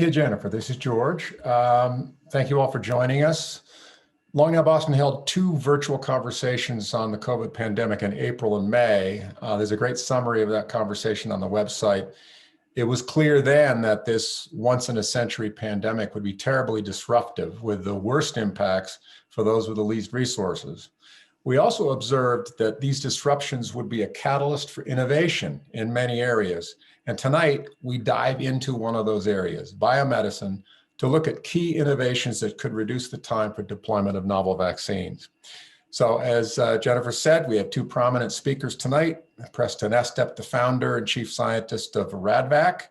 you, Jennifer. This is George. Thank you all for joining us. Long Now Boston held 2 virtual conversations on the COVID pandemic in April and May. There's a great summary of that conversation on the website. It was clear then that this once-in-a-century pandemic would be terribly disruptive, with the worst impacts for those with the least resources. We also observed that these disruptions would be a catalyst for innovation in many areas. And tonight, we dive into one of those areas, biomedicine, to look at key innovations that could reduce the time for deployment of novel vaccines. So as Jennifer said, we have 2 prominent speakers tonight. Preston Estep, the founder and chief scientist of RADVAC.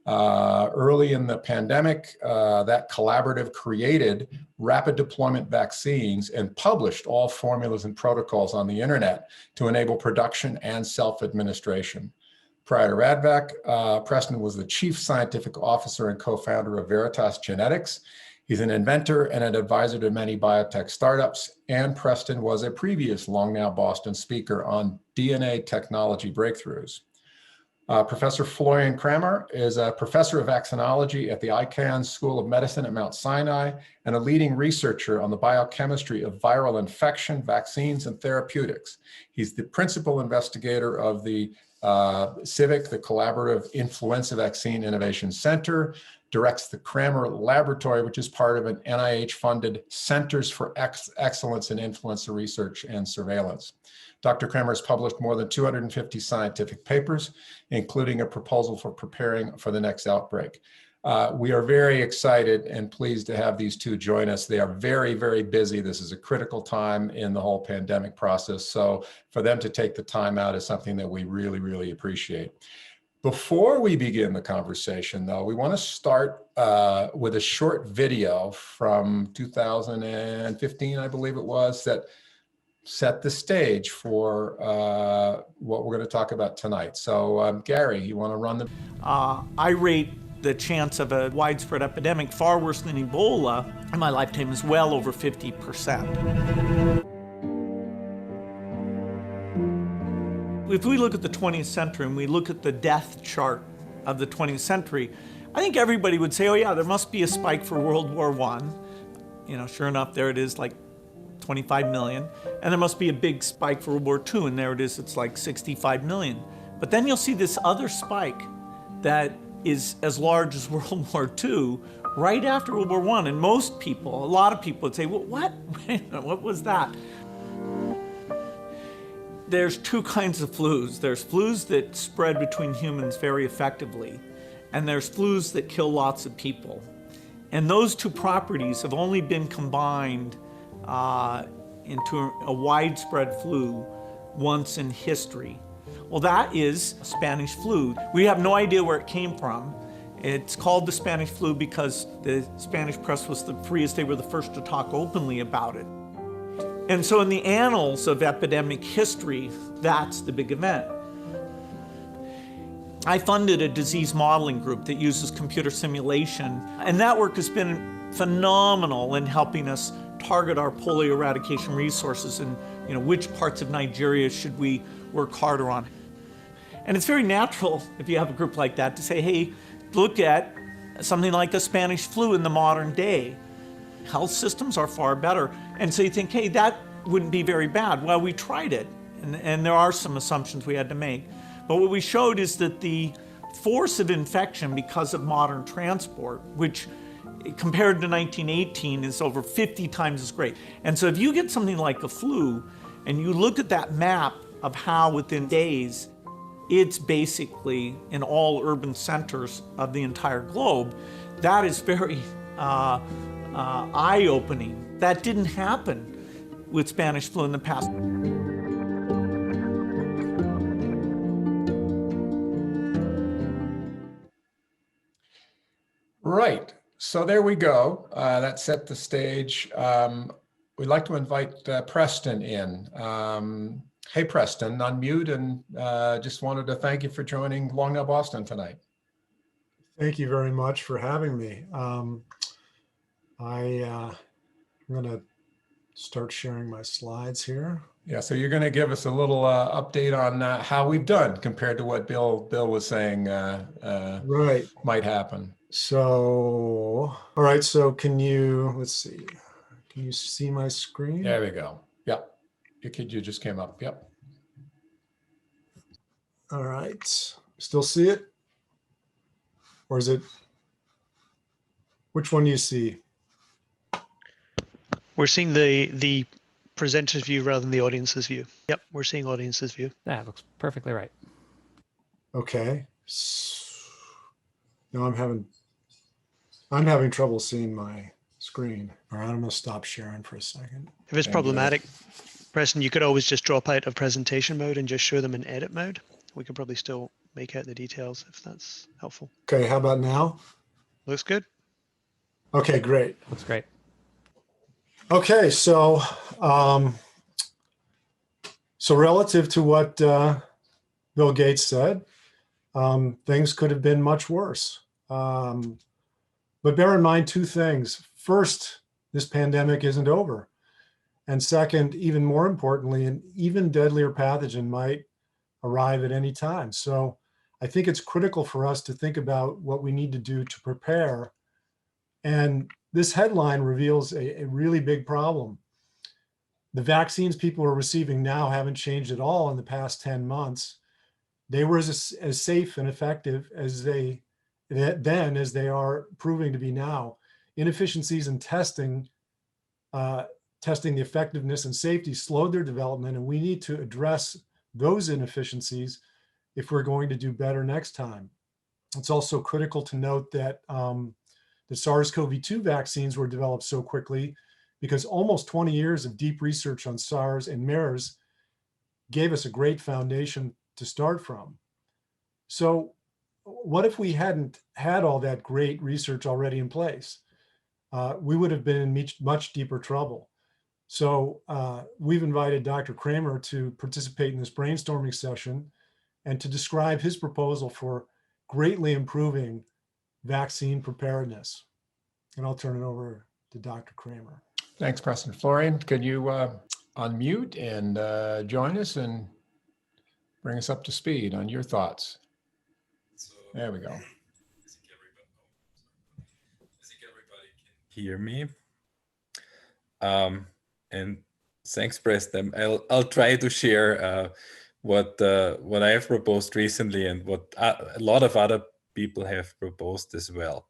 Early in the pandemic, that collaborative created rapid deployment vaccines and published all formulas and protocols on the internet to enable production and self-administration. Prior to RADVAC, Preston was the chief scientific officer and co-founder of Veritas Genetics. He's an inventor and an advisor to many biotech startups, and Preston was a previous Long Now Boston speaker on DNA technology breakthroughs. Professor Florian Krammer is a professor of vaccinology at the Icahn School of Medicine at Mount Sinai and a leading researcher on the biochemistry of viral infection, vaccines, and therapeutics. He's the principal investigator of the CIVIC, the Collaborative Influenza Vaccine Innovation Center, directs the Krammer Laboratory, which is part of an NIH-funded Centers for Excellence in Influenza Research and Surveillance. Dr. Krammer has published more than 250 scientific papers, including a proposal for preparing for the next outbreak. We are very excited and pleased to have these 2 join us. They are very, very busy. This is a critical time in the whole pandemic process. So for them to take the time out is something that we really, really appreciate. Before we begin the conversation, though, we want to start with a short video from 2015, I believe it was, that set the stage for what we're going to talk about tonight. So, Gary, you want to run the... I rate the chance of a widespread epidemic far worse than Ebola in my lifetime is well over 50%. If we look at the 20th century and we look at the death chart of the 20th century, I think everybody would say, oh yeah, there must be a spike for World War I. You know, sure enough, there it is, like 25 million. And there must be a big spike for World War II, and there it is, it's like 65 million. But then you'll see this other spike that is as large as World War II right after World War I. And most people, a lot of people would say, well, what? What was that? There's 2 kinds of flus. There's flus that spread between humans very effectively, and there's flus that kill lots of people. And those 2 properties have only been combined into a widespread flu once in history. Well, that is Spanish flu. We have no idea where it came from. It's called the Spanish flu because the Spanish press was the freest. They were the first to talk openly about it. And so in the annals of epidemic history, that's the big event. I funded a disease modeling group that uses computer simulation, and that work has been phenomenal in helping us target our polio eradication resources and which parts of Nigeria should we work harder on. And it's very natural, if you have a group like that, to say, hey, look at something like the Spanish flu in the modern day. Health systems are far better. And so you think, hey, that wouldn't be very bad. Well, we tried it, and there are some assumptions we had to make. But what we showed is that the force of infection because of modern transport, which compared to 1918 is over 50 times as great. And so if you get something like a flu, and you look at that map of how within days, it's basically in all urban centers of the entire globe, that is very eye-opening. That didn't happen with Spanish flu in the past. Right. So there we go. That set the stage. We'd like to invite Preston in. Hey, Preston, unmute, and just wanted to thank you for joining Long Now Boston tonight. Thank you very much for having me. I'm going to start sharing my slides here. Yeah, so you're going to give us a little update on how we've done compared to what Bill was saying Right. might happen. So, all right. So let's see. Can you see my screen? There we go. Yep. You just came up. Yep. All right. Still see it? Or is it, which one do you see? We're seeing the presenter's view rather than the audience's view. Yep, we're seeing audience's view. That looks perfectly right. Okay. Now I'm having trouble seeing my screen. All right, I'm going to stop sharing for a second. If it's problematic, Preston, you could always just drop out of presentation mode and just show them in edit mode. We could probably still make out the details if that's helpful. Okay, how about now? Looks good. Okay, great. Looks great. Okay, so relative to what Bill Gates said, things could have been much worse. But bear in mind two things. First, this pandemic isn't over. And second, even more importantly, an even deadlier pathogen might arrive at any time. So I think it's critical for us to think about what we need to do to prepare. And this headline reveals a really big problem. The vaccines people are receiving now haven't changed at all in the past 10 months. They were as safe and effective as they are proving to be now. Inefficiencies in testing the effectiveness and safety slowed their development, and we need to address those inefficiencies if we're going to do better next time. It's also critical to note that the SARS-CoV-2 vaccines were developed so quickly because almost 20 years of deep research on SARS and MERS gave us a great foundation to start from. So what if we hadn't had all that great research already in place? We would have been in much deeper trouble. So we've invited Dr. Krammer to participate in this brainstorming session and to describe his proposal for greatly improving vaccine preparedness. And I'll turn it over to Dr. Krammer. Thanks, Preston. Florian, could you unmute and join us and bring us up to speed on your thoughts? There we go. I think everybody can hear me. And thanks, Preston. I'll try to share what I have proposed recently and what a lot of other people have proposed as well,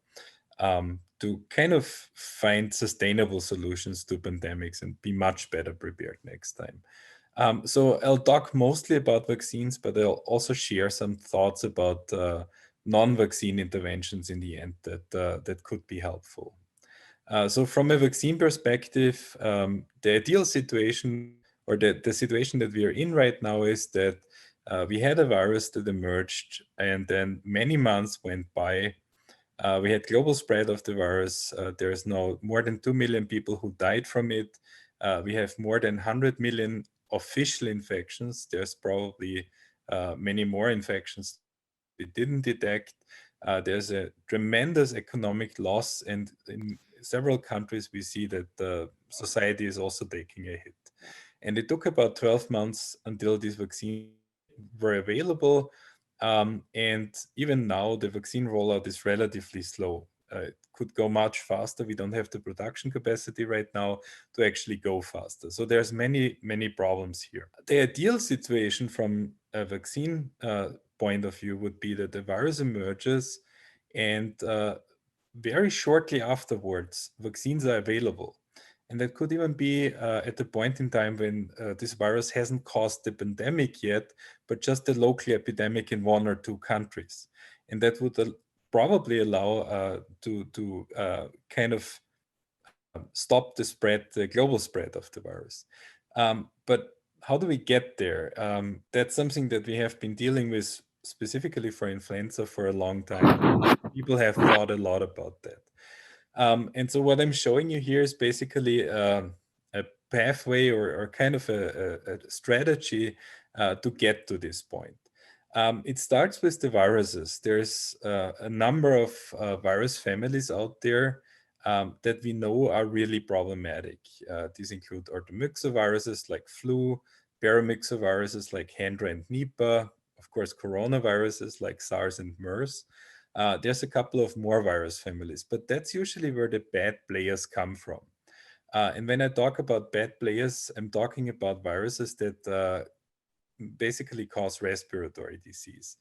to kind of find sustainable solutions to pandemics and be much better prepared next time. So I'll talk mostly about vaccines, but I'll also share some thoughts about non-vaccine interventions in the end that could be helpful. So from a vaccine perspective, the ideal situation, or the situation that we are in right now, is that we had a virus that emerged and then many months went by. We had global spread of the virus. There's now more than 2 million people who died from it. We have more than 100 million official infections. There's probably many more infections we didn't detect. There's a tremendous economic loss, and in several countries we see that the society is also taking a hit. And it took about 12 months until these vaccines were available. And even now, the vaccine rollout is relatively slow. It could go much faster. We don't have the production capacity right now to actually go faster. So there's many, many problems here. The ideal situation from a vaccine point of view would be that the virus emerges and very shortly afterwards, vaccines are available. And that could even be at the point in time when this virus hasn't caused the pandemic yet, but just a local epidemic in 1 or 2 countries. And that would probably allow to kind of stop the spread, the global spread of the virus. But how do we get there? That's something that we have been dealing with specifically for influenza for a long time. People have thought a lot about that. And so what I'm showing you here is basically a pathway or kind of a strategy to get to this point. It starts with the viruses. There's a number of virus families out there that we know are really problematic. These include orthomyxoviruses like flu, paramyxoviruses like Hendra and Nipah, of course, coronaviruses like SARS and MERS. There's a couple of more virus families, but that's usually where the bad players come from. And when I talk about bad players, I'm talking about viruses that basically cause respiratory disease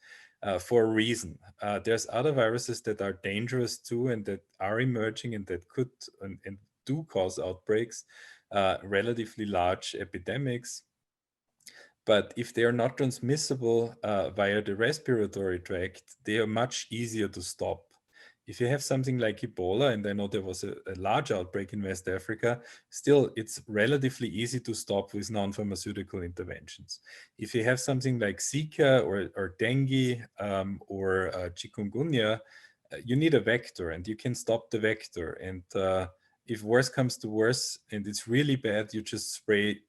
for a reason. There's other viruses that are dangerous too and that are emerging and that could and do cause outbreaks, relatively large epidemics. But if they are not transmissible via the respiratory tract, they are much easier to stop. If you have something like Ebola, and I know there was a large outbreak in West Africa, still it's relatively easy to stop with non-pharmaceutical interventions. If you have something like Zika or dengue or chikungunya, you need a vector and you can stop the vector. And if worse comes to worse and it's really bad, you just spray,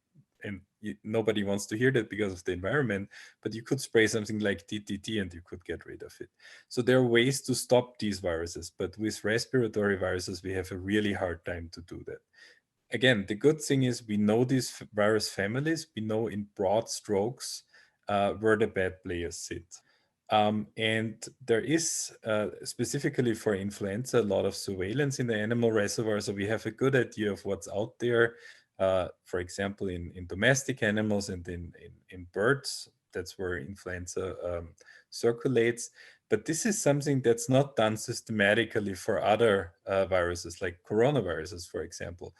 and nobody wants to hear that because of the environment, but you could spray something like DDT and you could get rid of it. So there are ways to stop these viruses, but with respiratory viruses, we have a really hard time to do that. Again, the good thing is we know these virus families, we know in broad strokes where the bad players sit. And there is, specifically for influenza, a lot of surveillance in the animal reservoir, so we have a good idea of what's out there. For example, in domestic animals and in birds, that's where influenza circulates. But this is something that's not done systematically for other viruses, like coronaviruses, for example.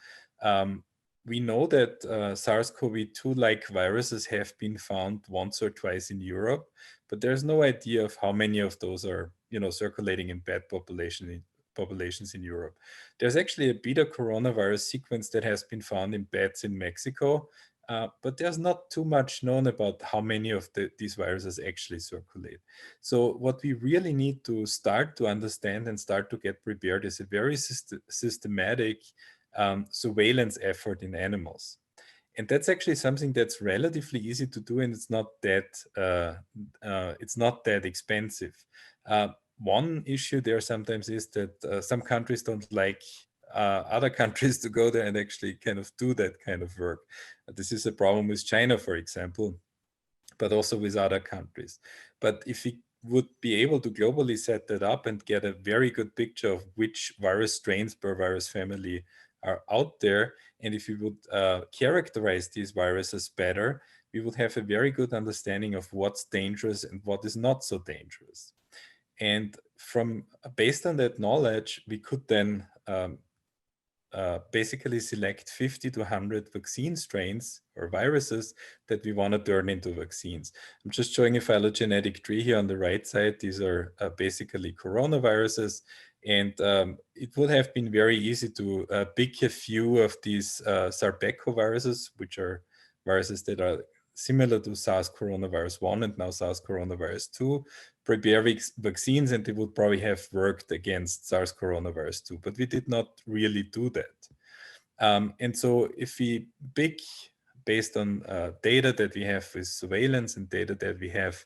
We know that SARS-CoV-2-like viruses have been found once or twice in Europe, but there's no idea of how many of those are, circulating in bat populations in Europe. There's actually a beta coronavirus sequence that has been found in bats in Mexico, but there's not too much known about how many of these viruses actually circulate. So what we really need to start to understand and start to get prepared is a very systematic surveillance effort in animals. And that's actually something that's relatively easy to do, and it's not that expensive. One issue there sometimes is that some countries don't like other countries to go there and actually kind of do that kind of work. This is a problem with China, for example, but also with other countries. But if we would be able to globally set that up and get a very good picture of which virus strains per virus family are out there, and if we would characterize these viruses better, we would have a very good understanding of what's dangerous and what is not so dangerous. And based on that knowledge, we could then basically select 50 to 100 vaccine strains or viruses that we want to turn into vaccines. I'm just showing a phylogenetic tree here on the right side. These are basically coronaviruses. And it would have been very easy to pick a few of these sarbecoviruses, which are viruses that are similar to SARS coronavirus 1 and now SARS coronavirus 2, prepare vaccines, and they would probably have worked against SARS coronavirus 2, but we did not really do that. And so if we pick based on data that we have with surveillance and data that we have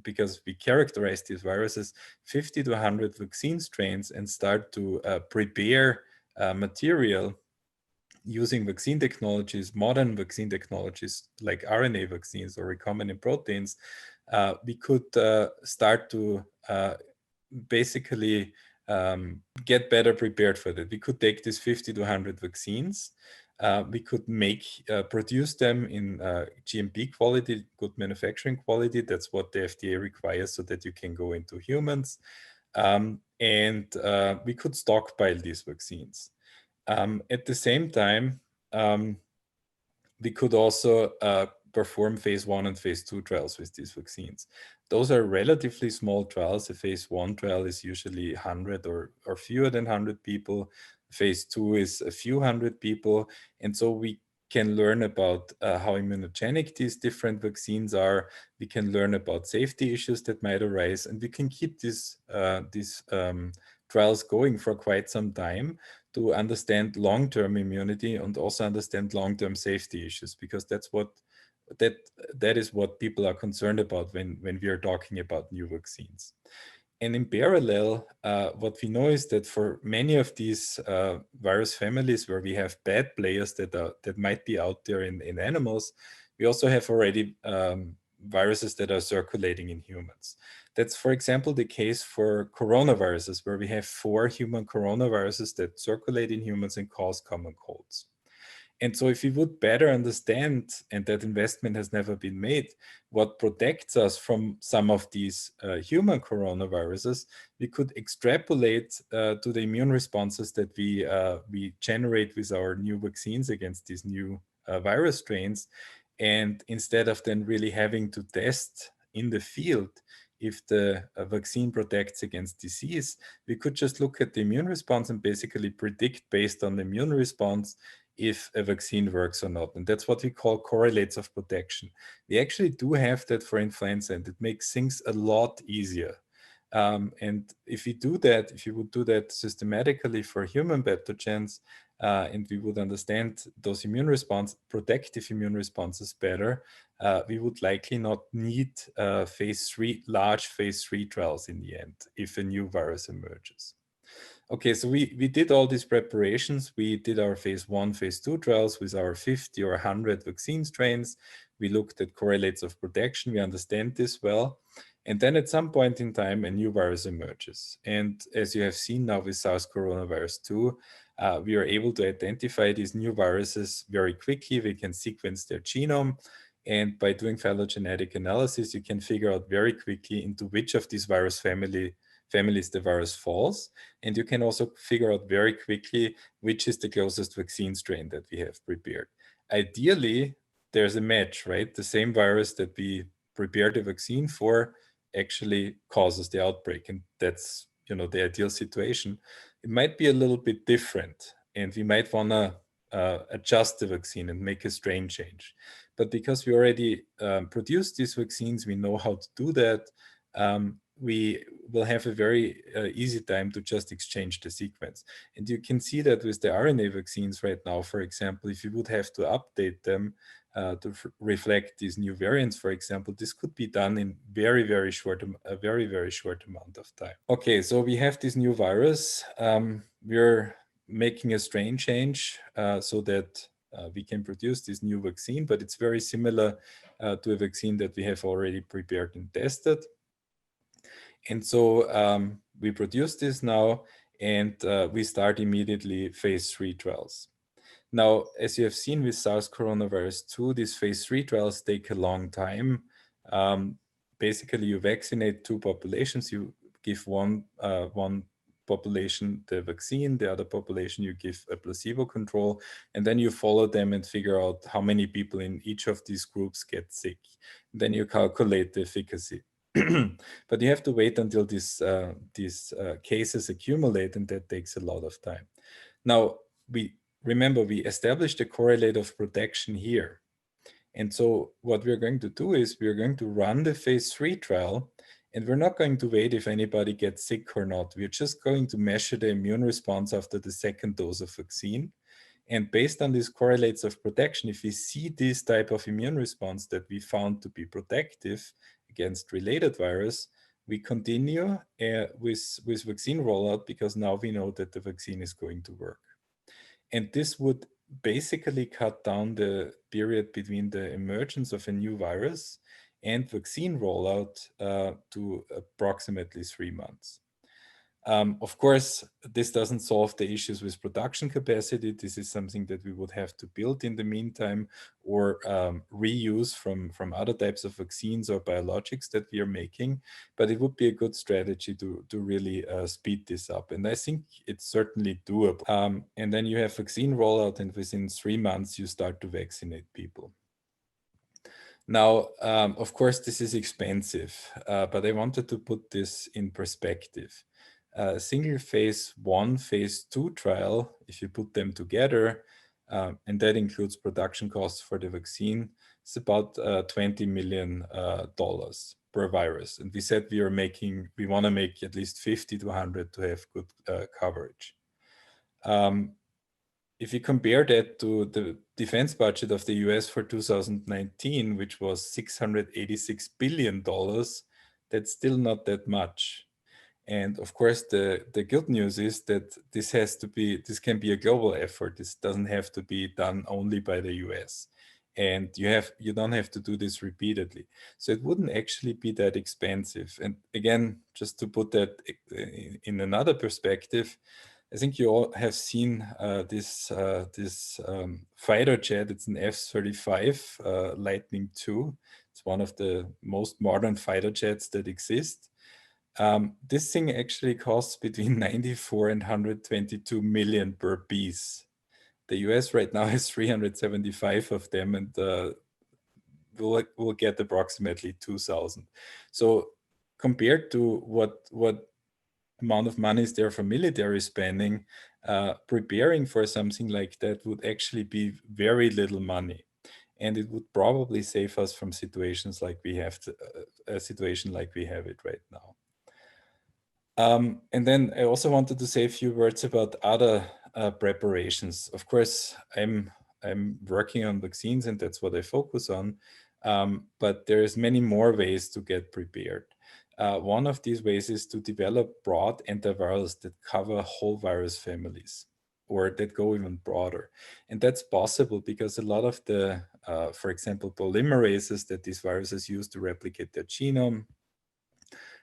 because we characterize these viruses, 50 to 100 vaccine strains, and start to prepare material using vaccine technologies, modern vaccine technologies like RNA vaccines or recombinant proteins, we could start to basically get better prepared for that. We could take these 50 to 100 vaccines. We could produce them in GMP quality, good manufacturing quality. That's what the FDA requires so that you can go into humans. And we could stockpile these vaccines. At the same time, we could also perform phase 1 and phase 2 trials with these vaccines. Those are relatively small trials. A phase 1 trial is usually 100 or fewer than 100 people. Phase 2 is a few hundred people. And so we can learn about how immunogenic these different vaccines are. We can learn about safety issues that might arise, and we can keep these trials going for quite some time to understand long-term immunity and also understand long-term safety issues, because that is what people are concerned about when we are talking about new vaccines. And in parallel, what we know is that for many of these virus families where we have bad players that might be out there in animals, we also have already viruses that are circulating in humans. That's, for example, the case for coronaviruses, where we have 4 human coronaviruses that circulate in humans and cause common colds. And so if we would better understand, and that investment has never been made, what protects us from some of these human coronaviruses, we could extrapolate to the immune responses that we generate with our new vaccines against these new virus strains. And instead of then really having to test in the field if the vaccine protects against disease, we could just look at the immune response and basically predict based on the immune response if a vaccine works or not. And that's what we call correlates of protection. We actually do have that for influenza, and it makes things a lot easier. And if we do that, if you would do that systematically for human pathogens, and we would understand those protective immune responses better, we would likely not need large phase 3 trials in the end if a new virus emerges. Okay, so we did all these preparations. We did our phase 1, phase 2 trials with our 50 or 100 vaccine strains. We looked at correlates of protection. We understand this well. And then at some point in time, a new virus emerges. And as you have seen now with SARS-CoV-2, we are able to identify these new viruses very quickly. We can sequence their genome. And by doing phylogenetic analysis, you can figure out very quickly into which of these virus families the virus falls. And you can also figure out very quickly which is the closest vaccine strain that we have prepared. Ideally, there's a match, right? The same virus that we prepared a vaccine for actually causes the outbreak. And that's, the ideal situation. It might be a little bit different, and we might want to adjust the vaccine and make a strain change. But because we already produced these vaccines, we know how to do that. We will have a very easy time to just exchange the sequence. And you can see that with the RNA vaccines right now, for example, if you would have to update them to reflect these new variants, for example, this could be done in a very, very short amount of time. Okay, so we have this new virus. We're making a strain change so that we can produce this new vaccine, but it's very similar to a vaccine that we have already prepared and tested. And so we produce this now, and we start immediately phase 3 trials. Now, as you have seen with SARS-CoV-2, these phase 3 trials take a long time. Basically, you vaccinate 2 populations. You give one population the vaccine, the other population you give a placebo control, and then you follow them and figure out how many people in each of these groups get sick. Then you calculate the efficacy. But you have to wait until these cases accumulate, and that takes a lot of time. Now, remember, we established a correlate of protection here. And so what we're going to do is we're going to run the phase 3 trial, and we're not going to wait if anybody gets sick or not. We're just going to measure the immune response after the second dose of vaccine. And based on these correlates of protection, if we see this type of immune response that we found to be protective against related virus, we continue with vaccine rollout, because now we know that the vaccine is going to work. And this would basically cut down the period between the emergence of a new virus and vaccine rollout to approximately 3 months. Of course, this doesn't solve the issues with production capacity. This is something that we would have to build in the meantime, or reuse from other types of vaccines or biologics that we are making. But it would be a good strategy to really speed this up. And I think it's certainly doable. And then you have vaccine rollout, and within 3 months, you start to vaccinate people. Now, of course, this is expensive, but I wanted to put this in perspective. A single phase 1, phase 2 trial, if you put them together, and that includes production costs for the vaccine, it's about $20 million per virus. And we said we want to make at least 50 to 100 to have good coverage. If you compare that to the defense budget of the US for 2019, which was $686 billion, that's still not that much. And of course, the good news is that this can be a global effort. This doesn't have to be done only by the US. And you don't have to do this repeatedly. So it wouldn't actually be that expensive. And again, just to put that in another perspective, I think you all have seen this fighter jet. It's an F-35 Lightning II. It's one of the most modern fighter jets that exist. This thing actually costs between 94 and 122 million per piece. The US right now has 375 of them, and we'll get approximately 2,000. So compared to what amount of money is there for military spending, preparing for something like that would actually be very little money. And it would probably save us from situations like we have a situation like we have it right now. And then I also wanted to say a few words about other preparations. Of course, I'm working on vaccines, and that's what I focus on. But there's many more ways to get prepared. One of these ways is to develop broad antivirals that cover whole virus families, or that go even broader. And that's possible because a lot of the, for example, polymerases that these viruses use to replicate their genome,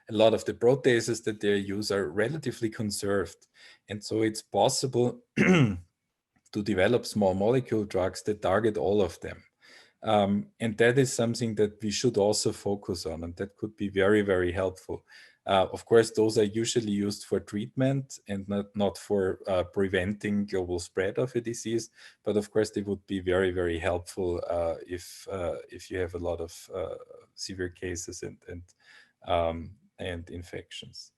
a lot of the proteases that they use are relatively conserved. And so it's possible to develop small molecule drugs that target all of them. And that is something that we should also focus on, and that could be very, very helpful. Of course, those are usually used for treatment and not for preventing global spread of a disease. But of course, they would be very, very helpful if you have a lot of severe cases and infections.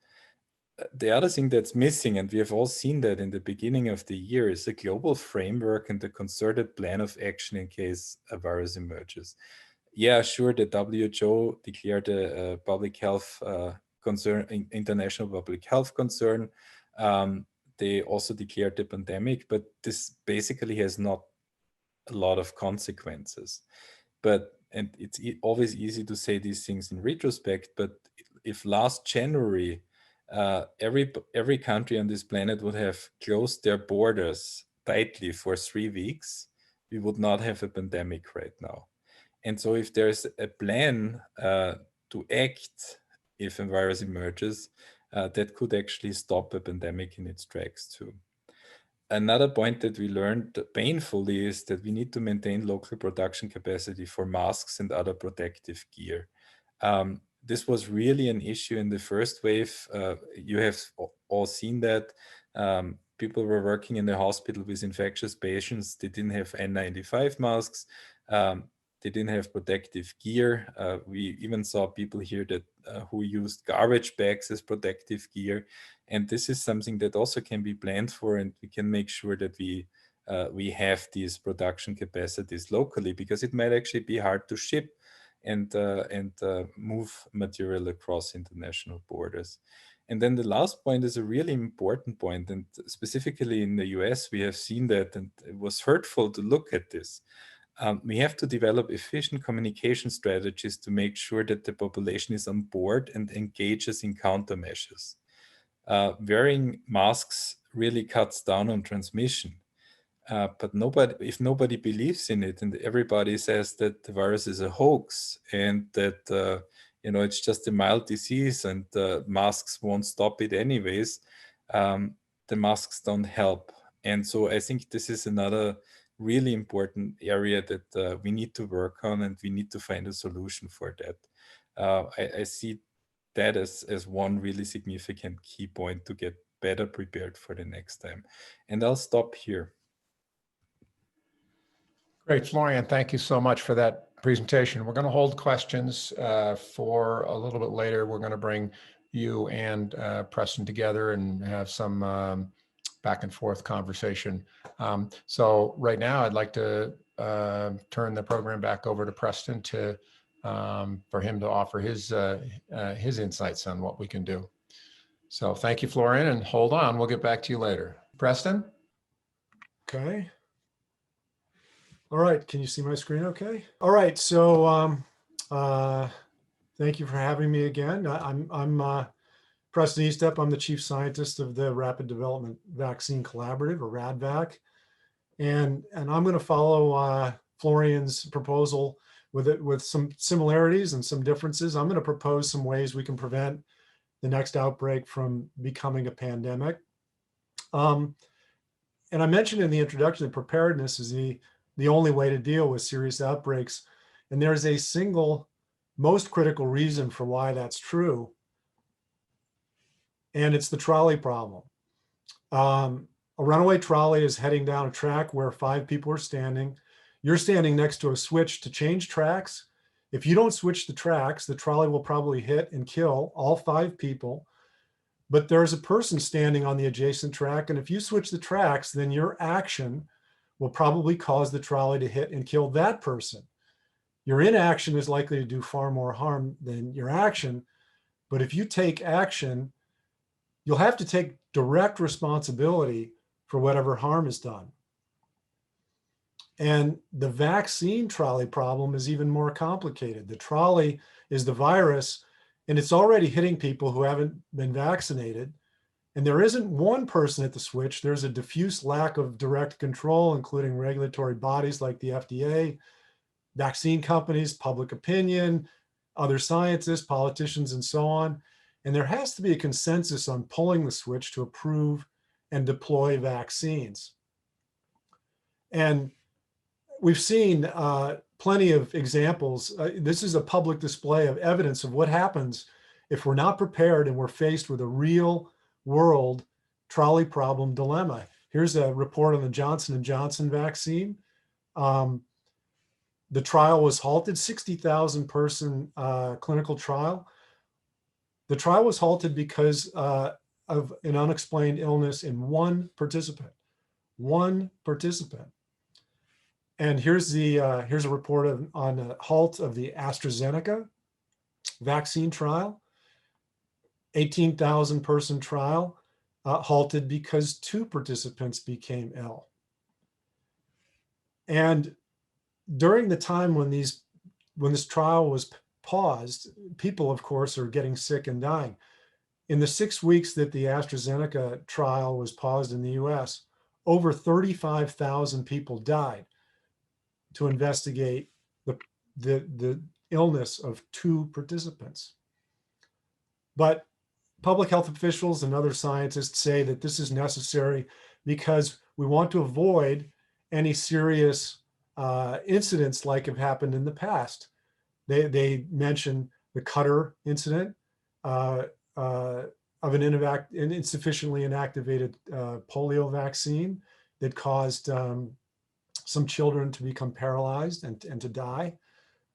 The other thing that's missing, and we have all seen that in the beginning of the year, is a global framework and a concerted plan of action in case a virus emerges. Yeah, sure, the WHO declared a public health concern, international public health concern. They also declared the pandemic, but this basically has not a lot of consequences. And it's always easy to say these things in retrospect, but if last January, every country on this planet would have closed their borders tightly for 3 weeks, we would not have a pandemic right now. And so if there's a plan to act if a virus emerges, that could actually stop a pandemic in its tracks too. Another point that we learned painfully is that we need to maintain local production capacity for masks and other protective gear. This was really an issue in the first wave. You have all seen that. People were working in the hospital with infectious patients. They didn't have N95 masks. They didn't have protective gear. We even saw people here that who used garbage bags as protective gear. And this is something that also can be planned for, and we can make sure that we have these production capacities locally, because it might actually be hard to ship and move material across international borders. And then the last point is a really important point, and specifically in the US, we have seen that, and it was hurtful to look at this. We have to develop efficient communication strategies to make sure that the population is on board and engages in countermeasures. Wearing masks really cuts down on transmission. But if nobody believes in it and everybody says that the virus is a hoax and that it's just a mild disease and masks won't stop it anyways, the masks don't help. And so I think this is another really important area that we need to work on, and we need to find a solution for that. I see that as one really significant key point to get better prepared for the next time. And I'll stop here. Great, Florian, thank you so much for that presentation. We're going to hold questions for a little bit later. We're going to bring you and Preston together and have some back and forth conversation. So right now I'd like to turn the program back over to Preston for him to offer his insights on what we can do. So thank you, Florian, and hold on, we'll get back to you later. Preston? Okay. All right, can you see my screen okay? All right, so thank you for having me again. I'm Preston Estep. I'm the chief scientist of the Rapid Development Vaccine Collaborative, or RADVAC. And I'm going to follow Florian's proposal with some similarities and some differences. I'm going to propose some ways we can prevent the next outbreak from becoming a pandemic. And I mentioned in the introduction that preparedness is the only way to deal with serious outbreaks. And there's a single, most critical reason for why that's true. And it's the trolley problem. A runaway trolley is heading down a track where 5 people are standing. You're standing next to a switch to change tracks. If you don't switch the tracks, the trolley will probably hit and kill all 5 people. But there's a person standing on the adjacent track. And if you switch the tracks, then your action will probably cause the trolley to hit and kill that person. Your inaction is likely to do far more harm than your action. But if you take action, you'll have to take direct responsibility for whatever harm is done. And the vaccine trolley problem is even more complicated. The trolley is the virus, and it's already hitting people who haven't been vaccinated. And there isn't one person at the switch. There's a diffuse lack of direct control, including regulatory bodies like the FDA, vaccine companies, public opinion, other scientists, politicians, and so on. And there has to be a consensus on pulling the switch to approve and deploy vaccines. And we've seen plenty of examples. This is a public display of evidence of what happens if we're not prepared and we're faced with a real world trolley problem dilemma. Here's a report on the Johnson & Johnson vaccine. The trial was halted, 60,000 person clinical trial. The trial was halted because of an unexplained illness in one participant. And here's a report on the halt of the AstraZeneca vaccine trial. 18,000 person trial halted because 2 participants became ill. And during the time when this trial was paused, people, of course, are getting sick and dying. In the 6 weeks that the AstraZeneca trial was paused in the US, over 35,000 people died to investigate the illness of 2 participants. But public health officials and other scientists say that this is necessary because we want to avoid any serious incidents like have happened in the past. They mention the Qatar incident of an insufficiently inactivated polio vaccine that caused some children to become paralyzed and to die.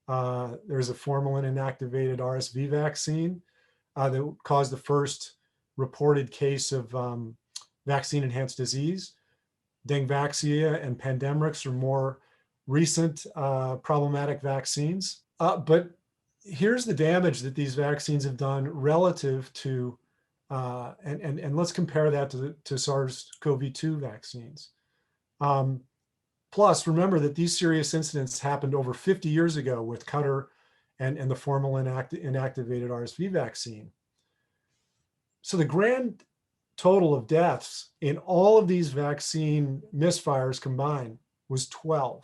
There's a formalin inactivated RSV vaccine that caused the first reported case of vaccine-enhanced disease. Dengvaxia and Pandemrix are more recent problematic vaccines. But here's the damage that these vaccines have done relative to, and let's compare that to SARS-CoV-2 vaccines. Plus, remember that these serious incidents happened over 50 years ago with Qatar and the formalin inactivated RSV vaccine. So the grand total of deaths in all of these vaccine misfires combined was 12.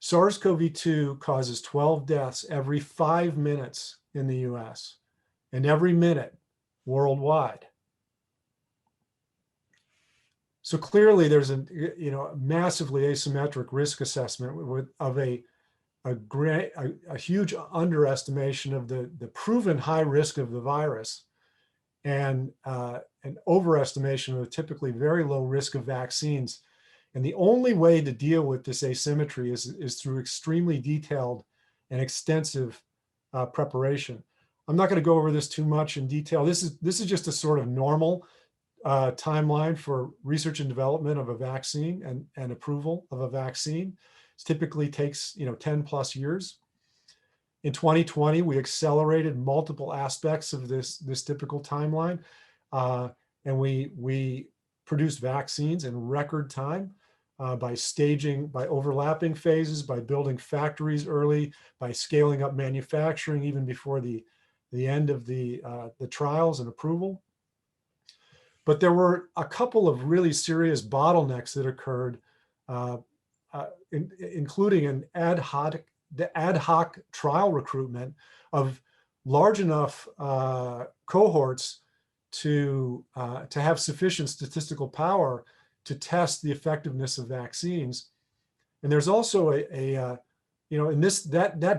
SARS-CoV-2 causes 12 deaths every 5 minutes in the US and every minute worldwide. So clearly there's a massively asymmetric risk assessment of a huge underestimation of the proven high risk of the virus and an overestimation of the typically very low risk of vaccines. And the only way to deal with this asymmetry is through extremely detailed and extensive preparation. I'm not going to go over this too much in detail. This is just a sort of normal timeline for research and development of a vaccine and approval of a vaccine. It typically takes 10 plus years. In 2020, we accelerated multiple aspects of this typical timeline, and we produced vaccines in record time by overlapping phases, by building factories early, by scaling up manufacturing even before the the end of the trials and approval. But there were a couple of really serious bottlenecks that occurred, including an ad hoc trial recruitment of large enough cohorts to have sufficient statistical power to test the effectiveness of vaccines. And there's also that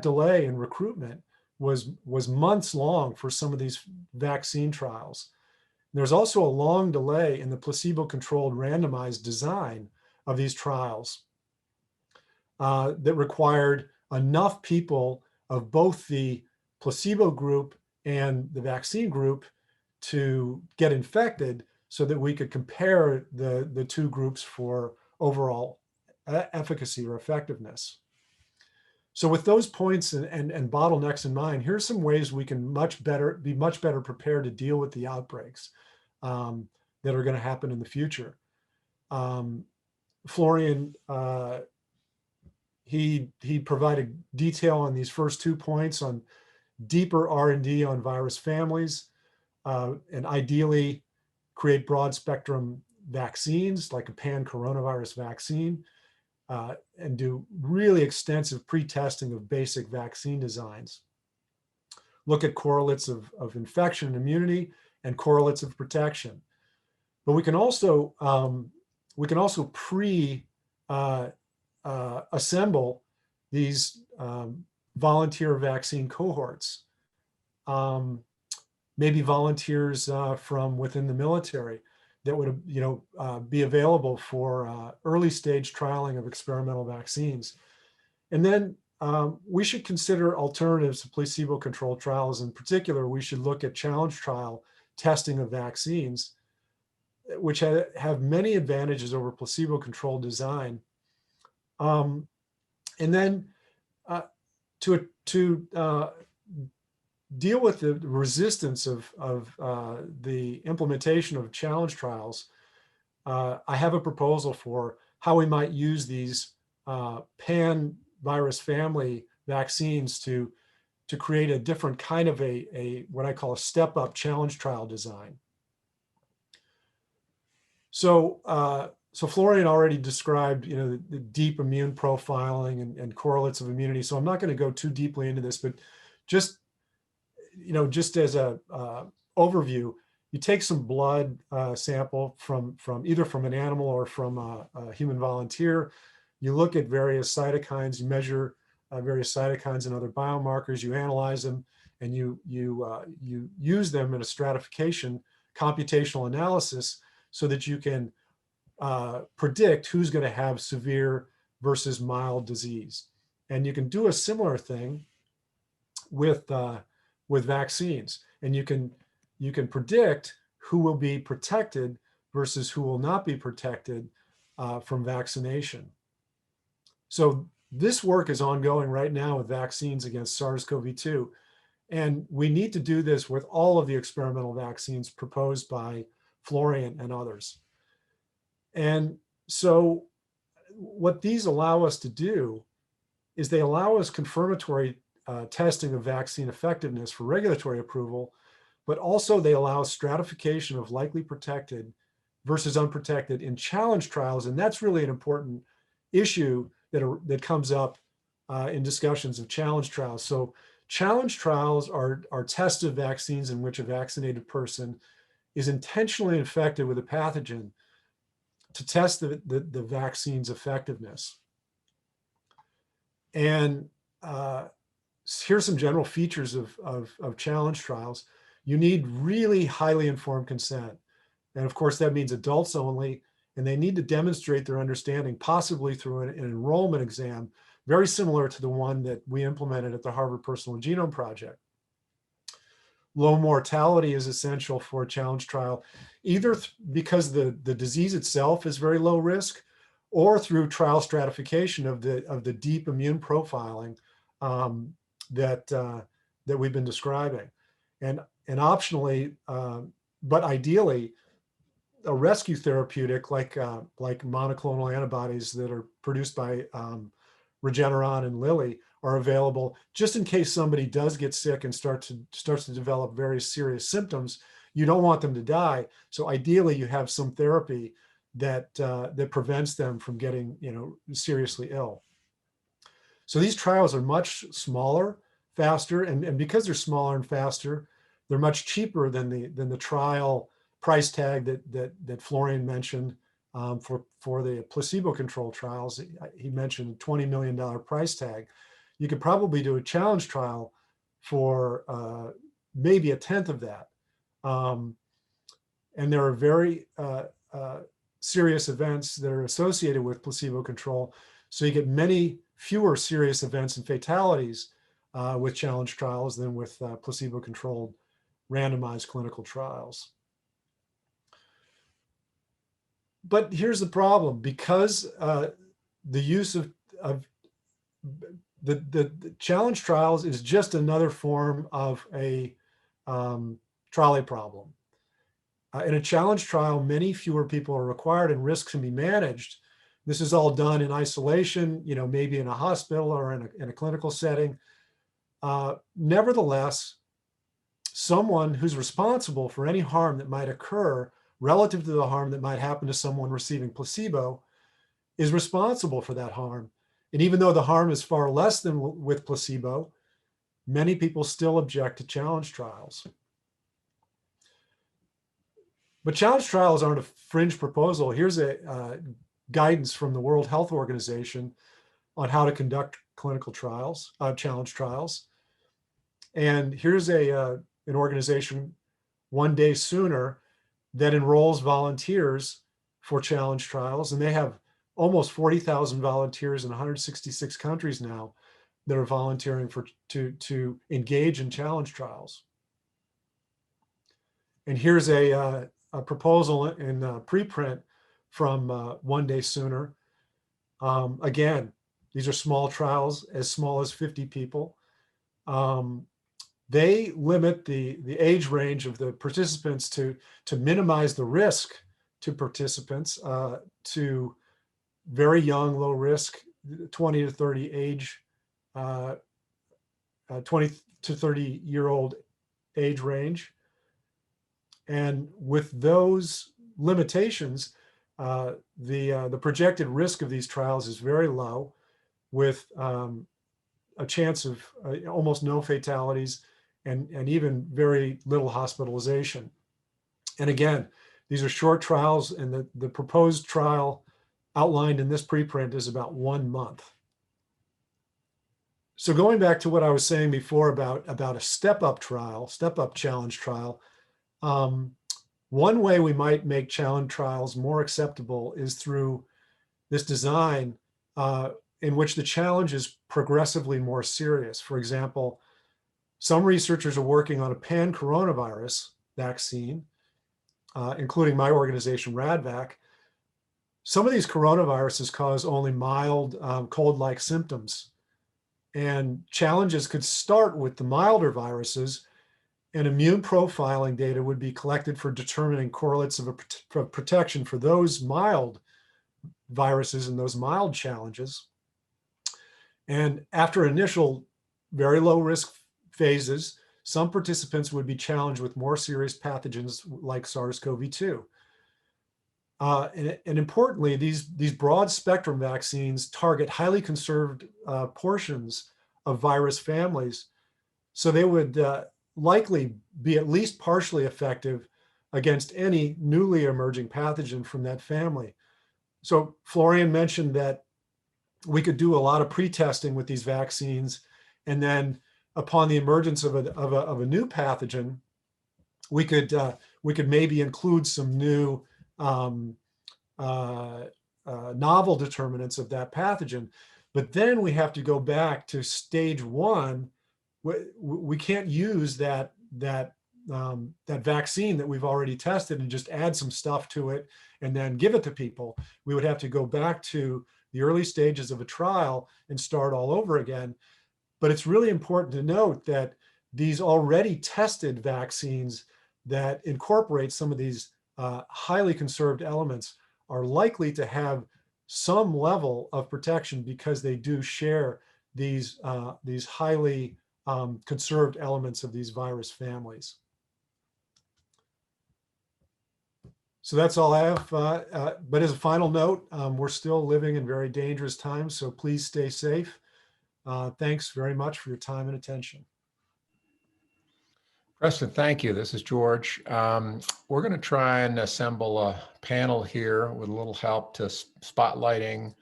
delay in recruitment was months long for some of these vaccine trials. There's also a long delay in the placebo-controlled randomized design of these trials that required enough people of both the placebo group and the vaccine group to get infected so that we could compare the two groups for overall efficacy or effectiveness. So with those points and bottlenecks in mind, here's some ways we can be much better prepared to deal with the outbreaks that are going to happen in the future. Florian, he provided detail on these first 2 points on deeper R&D on virus families, and ideally create broad spectrum vaccines like a pan-coronavirus vaccine, and do really extensive pre-testing of basic vaccine designs. Look at correlates of infection and immunity and correlates of protection. But we can also assemble these volunteer vaccine cohorts. Maybe volunteers from within the military that would be available for early stage trialing of experimental vaccines. And then we should consider alternatives to placebo-controlled trials. In particular, we should look at challenge trial testing of vaccines, which have many advantages over placebo-controlled design. And then to deal with the resistance of the implementation of challenge trials, I have a proposal for how we might use these pan-virus family vaccines to create a different kind of what I call a step-up challenge trial design. So Florian already described, the deep immune profiling and correlates of immunity. So I'm not going to go too deeply into this, but just as a overview, you take some blood sample from either from an animal or from a human volunteer. You look at various cytokines, you measure various cytokines and other biomarkers, you analyze them, and you use them in a stratification computational analysis so that you can predict who's going to have severe versus mild disease. And you can do a similar thing with vaccines, and you can predict who will be protected versus who will not be protected from vaccination. So this work is ongoing right now with vaccines against SARS-CoV-2, and we need to do this with all of the experimental vaccines proposed by Florian and others. And so what these allow us to do is they allow us confirmatory testing of vaccine effectiveness for regulatory approval, but also they allow stratification of likely protected versus unprotected in challenge trials. And that's really an important issue that comes up in discussions of challenge trials. So challenge trials are tests of vaccines in which a vaccinated person is intentionally infected with a pathogen to test the vaccine's effectiveness. And here's some general features of challenge trials. You need really highly informed consent. And of course, that means adults only, and they need to demonstrate their understanding, possibly through an enrollment exam, very similar to the one that we implemented at the Harvard Personal Genome Project. Low mortality is essential for a challenge trial, either because the disease itself is very low risk, or through trial stratification of the deep immune profiling that we've been describing, and optionally, but ideally, a rescue therapeutic like monoclonal antibodies that are produced by Regeneron and Lilly are available just in case somebody does get sick and starts to develop very serious symptoms. You don't want them to die. So ideally you have some therapy that prevents them from getting, seriously ill. So these trials are much smaller, faster, and because they're smaller and faster, they're much cheaper than the trial price tag that Florian mentioned for the placebo-controlled trials. He mentioned a $20 million price tag. You could probably do a challenge trial for maybe a tenth of that. And there are very serious events that are associated with placebo control. So you get many fewer serious events and fatalities with challenge trials than with placebo-controlled randomized clinical trials. But here's the problem: because the use of the challenge trials is just another form of a trolley problem. In a challenge trial, many fewer people are required and risks can be managed. This is all done in isolation, maybe in a hospital or in a clinical setting. Nevertheless, someone who's responsible for any harm that might occur relative to the harm that might happen to someone receiving placebo is responsible for that harm. And even though the harm is far less than with placebo, many people still object to challenge trials. But challenge trials aren't a fringe proposal. Here's a guidance from the World Health Organization on how to conduct clinical trials, challenge trials. And here's an organization, One Day Sooner, that enrolls volunteers for challenge trials. And they have almost 40,000 volunteers in 166 countries now that are volunteering to engage in challenge trials. And here's a proposal in preprint from One Day Sooner. Again, these are small trials, as small as 50 people. They limit the age range of the participants to minimize the risk to participants to very young, low risk, 20 to 30 age, 20 to 30 year old age range. And with those limitations, the projected risk of these trials is very low, with a chance of almost no fatalities and even very little hospitalization. And again, these are short trials, and the proposed trial outlined in this preprint is about 1 month. So going back to what I was saying before about a step-up trial, step-up challenge trial, one way we might make challenge trials more acceptable is through this design in which the challenge is progressively more serious. For example, some researchers are working on a pan-coronavirus vaccine, including my organization, RADVAC. Some of these coronaviruses cause only mild cold-like symptoms. And challenges could start with the milder viruses, and immune profiling data would be collected for determining correlates of protection for those mild viruses and those mild challenges. And after initial very low risk phases, some participants would be challenged with more serious pathogens like SARS-CoV-2. And importantly, these broad spectrum vaccines target highly conserved portions of virus families. So they would likely be at least partially effective against any newly emerging pathogen from that family. So Florian mentioned that we could do a lot of pre-testing with these vaccines, and then upon the emergence of a new pathogen, we could maybe include some new novel determinants of that pathogen. But then we have to go back to stage one. We can't use that vaccine that we've already tested and just add some stuff to it and then give it to people. We would have to go back to the early stages of a trial and start all over again. But it's really important to note that these already tested vaccines that incorporate some of these highly conserved elements are likely to have some level of protection because they do share these highly conserved elements of these virus families. So that's all I have. But as a final note, we're still living in very dangerous times, so please stay safe. Thanks very much for your time and attention. Preston, thank you. This is George. We're going to try and assemble a panel here with a little help to spotlighting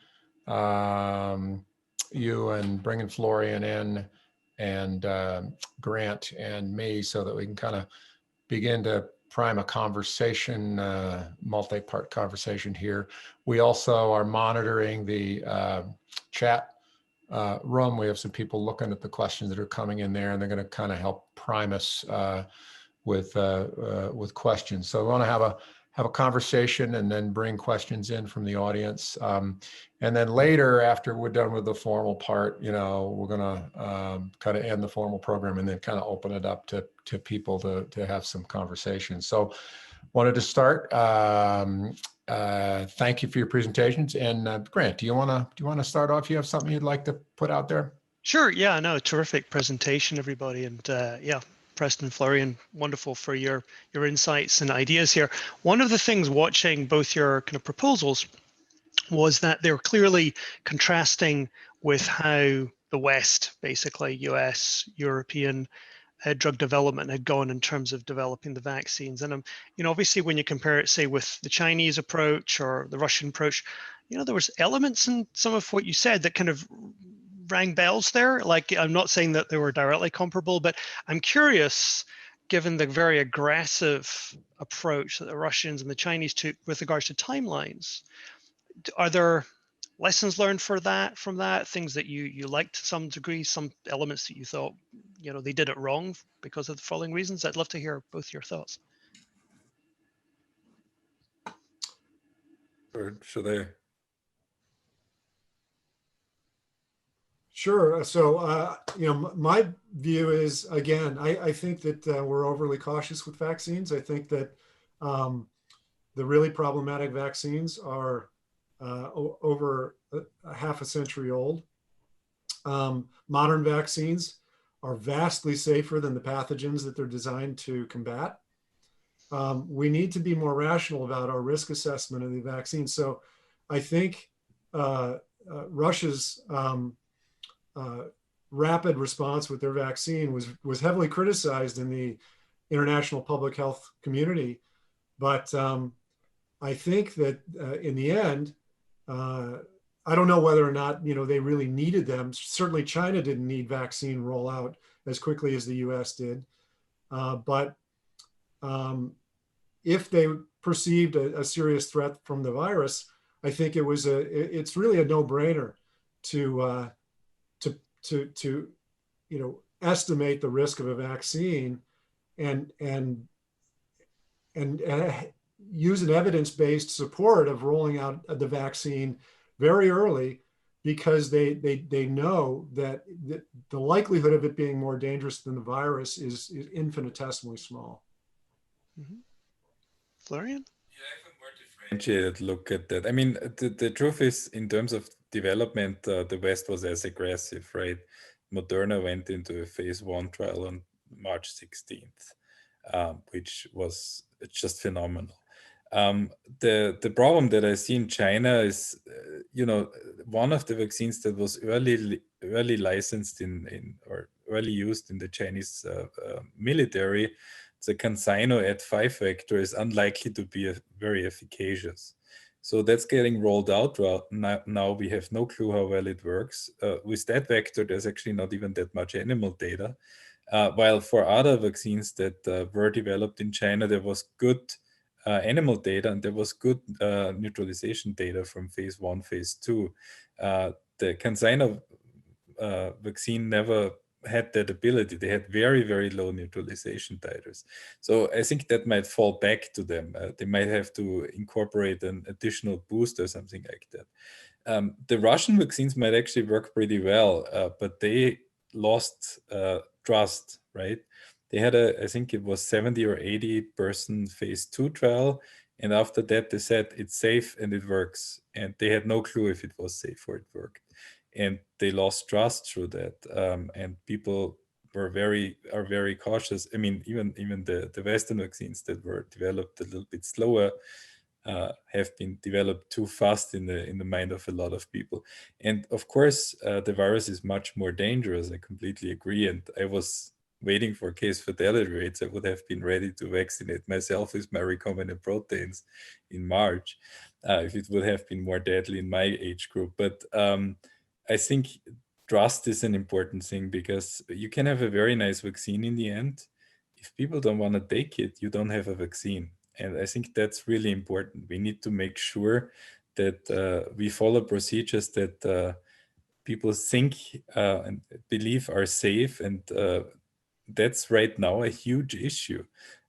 you and bringing Florian in and Grant and me so that we can kind of begin to prime a conversation, multi-part conversation here. We also are monitoring the chat room. We have some people looking at the questions that are coming in there, and they're going to kind of help prime us with questions. So we want to have a conversation and then bring questions in from the audience. And then later, after we're done with the formal part, we're going to kind of end the formal program and then kind of open it up to people to have some conversation. So wanted to start. Thank you for your presentations. And Grant, do you want to start off? You have something you'd like to put out there? Sure. Yeah, no, terrific presentation, everybody. And yeah, Preston, Florian, wonderful for your insights and ideas here. One of the things watching both your kind of proposals was that they're clearly contrasting with how the West, basically US, European drug development had gone in terms of developing the vaccines. And obviously when you compare it, say, with the Chinese approach or the Russian approach, there was elements in some of what you said that kind of rang bells there. Like, I'm not saying that they were directly comparable, but I'm curious, given the very aggressive approach that the Russians and the Chinese took with regards to timelines, are there lessons learned from that, things that you liked to some degree, some elements that you thought, they did it wrong because of the following reasons? I'd love to hear both your thoughts. Or should I? Sure. So, my view is, again, I think that we're overly cautious with vaccines. I think that the really problematic vaccines are over a half a century old. Modern vaccines are vastly safer than the pathogens that they're designed to combat. We need to be more rational about our risk assessment of the vaccine. So I think Russia's rapid response with their vaccine was heavily criticized in the international public health community. But I think that in the end, I don't know whether or not they really needed them. Certainly, China didn't need vaccine rollout as quickly as the U.S. did. But if they perceived a serious threat from the virus, I think it's really a no-brainer to estimate the risk of a vaccine and use an evidence-based support of rolling out the vaccine very early, because they know that the likelihood of it being more dangerous than the virus is infinitesimally small. Mm-hmm. Florian? Yeah, I have a more differentiated look at that. I mean, the truth is, in terms of development, the West was as aggressive, right? Moderna went into a phase 1 trial on March 16th, which was just phenomenal. The problem that I see in China is, one of the vaccines that was early licensed or early used in the Chinese military, the CanSino Ad5 vector, is unlikely to be very efficacious. So that's getting rolled out. Well, now we have no clue how well it works. With that vector, there's actually not even that much animal data. While for other vaccines that were developed in China, there was good animal data, and there was good neutralization data from phase 1, phase 2. The CanSino vaccine never had that ability. They had very, very low neutralization titers. So I think that might fall back to them. They might have to incorporate an additional boost or something like that. The Russian vaccines might actually work pretty well, but they lost trust, right? They had I think it was 70 or 80 person phase 2 trial. And after that, they said it's safe and it works. And they had no clue if it was safe or it worked. and they lost trust through that, and people are very cautious. I mean, even the Western vaccines that were developed a little bit slower have been developed too fast in the mind of a lot of people. And of course, the virus is much more dangerous. I completely agree. And I was waiting for case fatality rates. I would have been ready to vaccinate myself with my recombinant proteins in March if it would have been more deadly in my age group. But I think trust is an important thing, because you can have a very nice vaccine in the end. If people don't want to take it, you don't have a vaccine. And I think that's really important. We need to make sure that we follow procedures that people think and believe are safe. And that's right now a huge issue.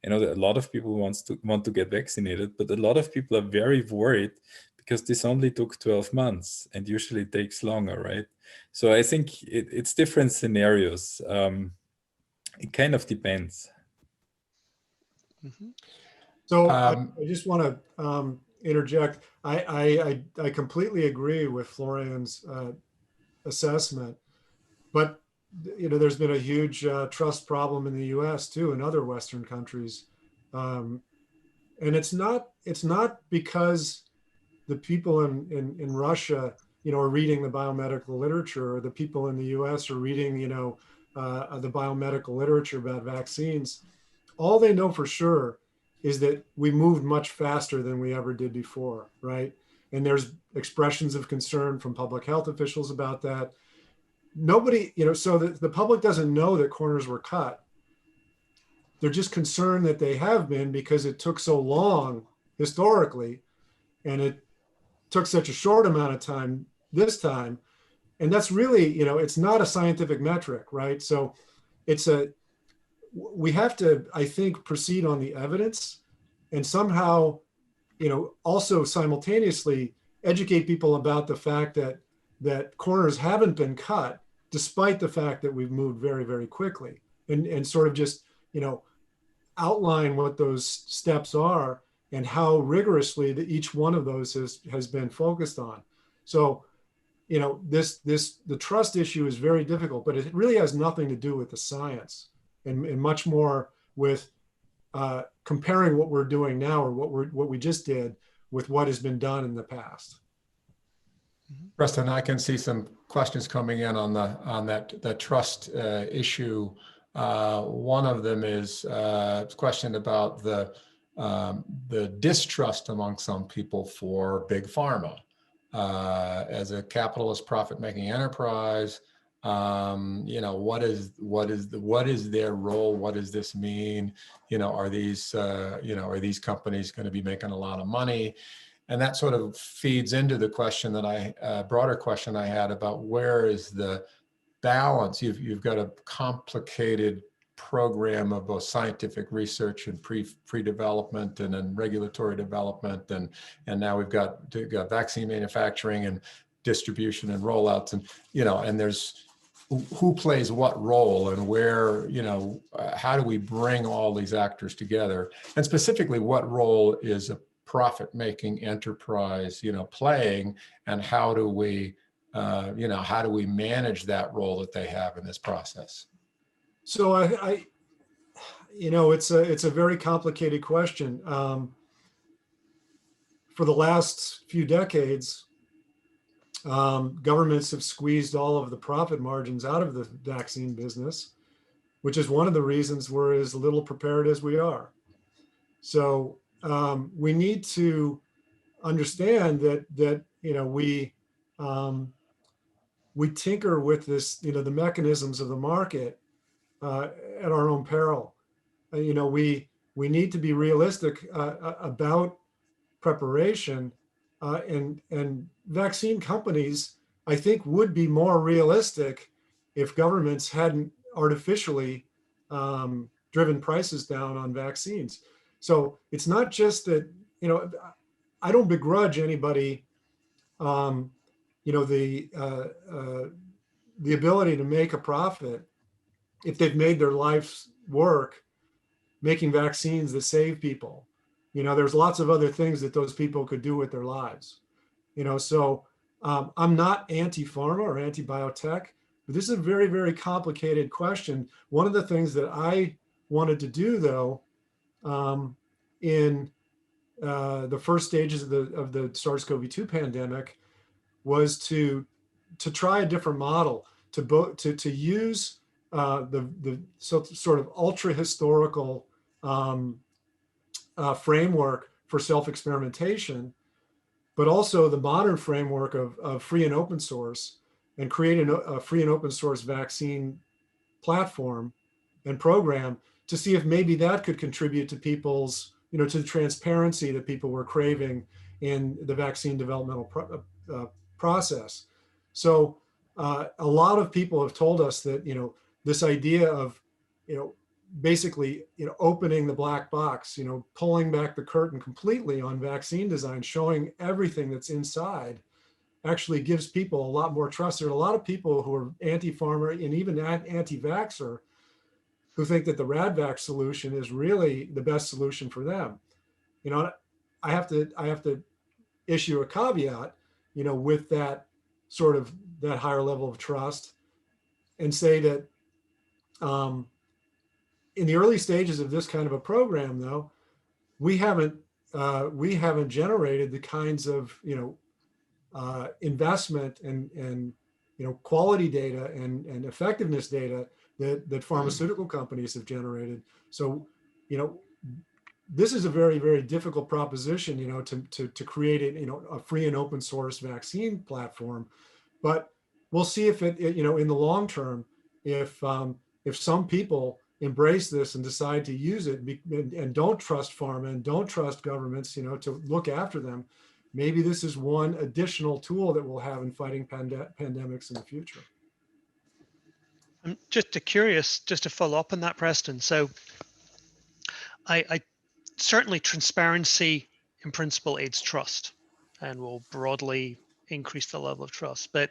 I know that a lot of people want to get vaccinated, but a lot of people are very worried because this only took 12 months and usually it takes longer, right? So I think it's different scenarios. It kind of depends. Mm-hmm. So I just want to interject. I completely agree with Florian's assessment, but there's been a huge trust problem in the U.S. too, and other Western countries, and it's not because the people in Russia are reading the biomedical literature, or the people in the U.S. are reading the biomedical literature about vaccines. All they know for sure is that we moved much faster than we ever did before, right? And there's expressions of concern from public health officials about that. Nobody, so the public doesn't know that corners were cut. They're just concerned that they have been, because it took so long historically, and it took such a short amount of time this time. And that's really, it's not a scientific metric, right? So we have to, I think, proceed on the evidence, and somehow, also simultaneously educate people about the fact that corners haven't been cut, despite the fact that we've moved very, very quickly, and sort of just, outline what those steps are and how rigorously each one of those has been focused on. So, the trust issue is very difficult, but it really has nothing to do with the science, and much more with comparing what we're doing now, or what we just did, with what has been done in the past. Preston, I can see some questions coming in on that trust issue. One of them is a question about the distrust among some people for big pharma as a capitalist profit-making enterprise. What is their role? What does this mean? Are these companies going to be making a lot of money? And that sort of feeds into the question that broader question I had about where is the balance. You've got a complicated program of both scientific research and pre-development and then regulatory development, and now we've got vaccine manufacturing and distribution and rollouts, and there's who plays what role, and where, how do we bring all these actors together, and specifically what role is a profit-making enterprise playing, and how do we manage that role that they have in this process? So it's a very complicated question. For the last few decades, governments have squeezed all of the profit margins out of the vaccine business, which is one of the reasons we're as little prepared as we are. So we need to understand that we tinker with this, the mechanisms of the market at our own peril. We need to be realistic about preparation, and vaccine companies, I think, would be more realistic if governments hadn't artificially driven prices down on vaccines. So it's not just that, I don't begrudge anybody, the ability to make a profit if they've made their life's work making vaccines that save people. There's lots of other things that those people could do with their lives. So I'm not anti-pharma or anti-biotech, but this is a very, very complicated question. One of the things that I wanted to do, though, in the first stages of the SARS-CoV-2 pandemic, was to try a different model, to use the sort of ultra historical framework for self-experimentation, but also the modern framework of free and open source, and create a free and open source vaccine platform and program to see if maybe that could contribute to people's, to the transparency that people were craving in the vaccine developmental process. So a lot of people have told us that, this idea of, basically, opening the black box, pulling back the curtain completely on vaccine design, showing everything that's inside, actually gives people a lot more trust. There are a lot of people who are anti-pharma and even anti-vaxxer who think that the RADVAC solution is really the best solution for them. I have to issue a caveat, with that sort of that higher level of trust, and say that in the early stages of this kind of a program, though, we haven't generated the kinds of investment and quality data and effectiveness data that pharmaceutical companies have generated. So this is a very, very difficult proposition, to create a free and open source vaccine platform. But we'll see if it, in the long term, if some people embrace this and decide to use it and don't trust pharma and don't trust governments, to look after them, maybe this is one additional tool that we'll have in fighting pandemics in the future. I'm just curious, just to follow up on that, Preston. So I certainly transparency in principle aids trust and will broadly increase the level of trust. But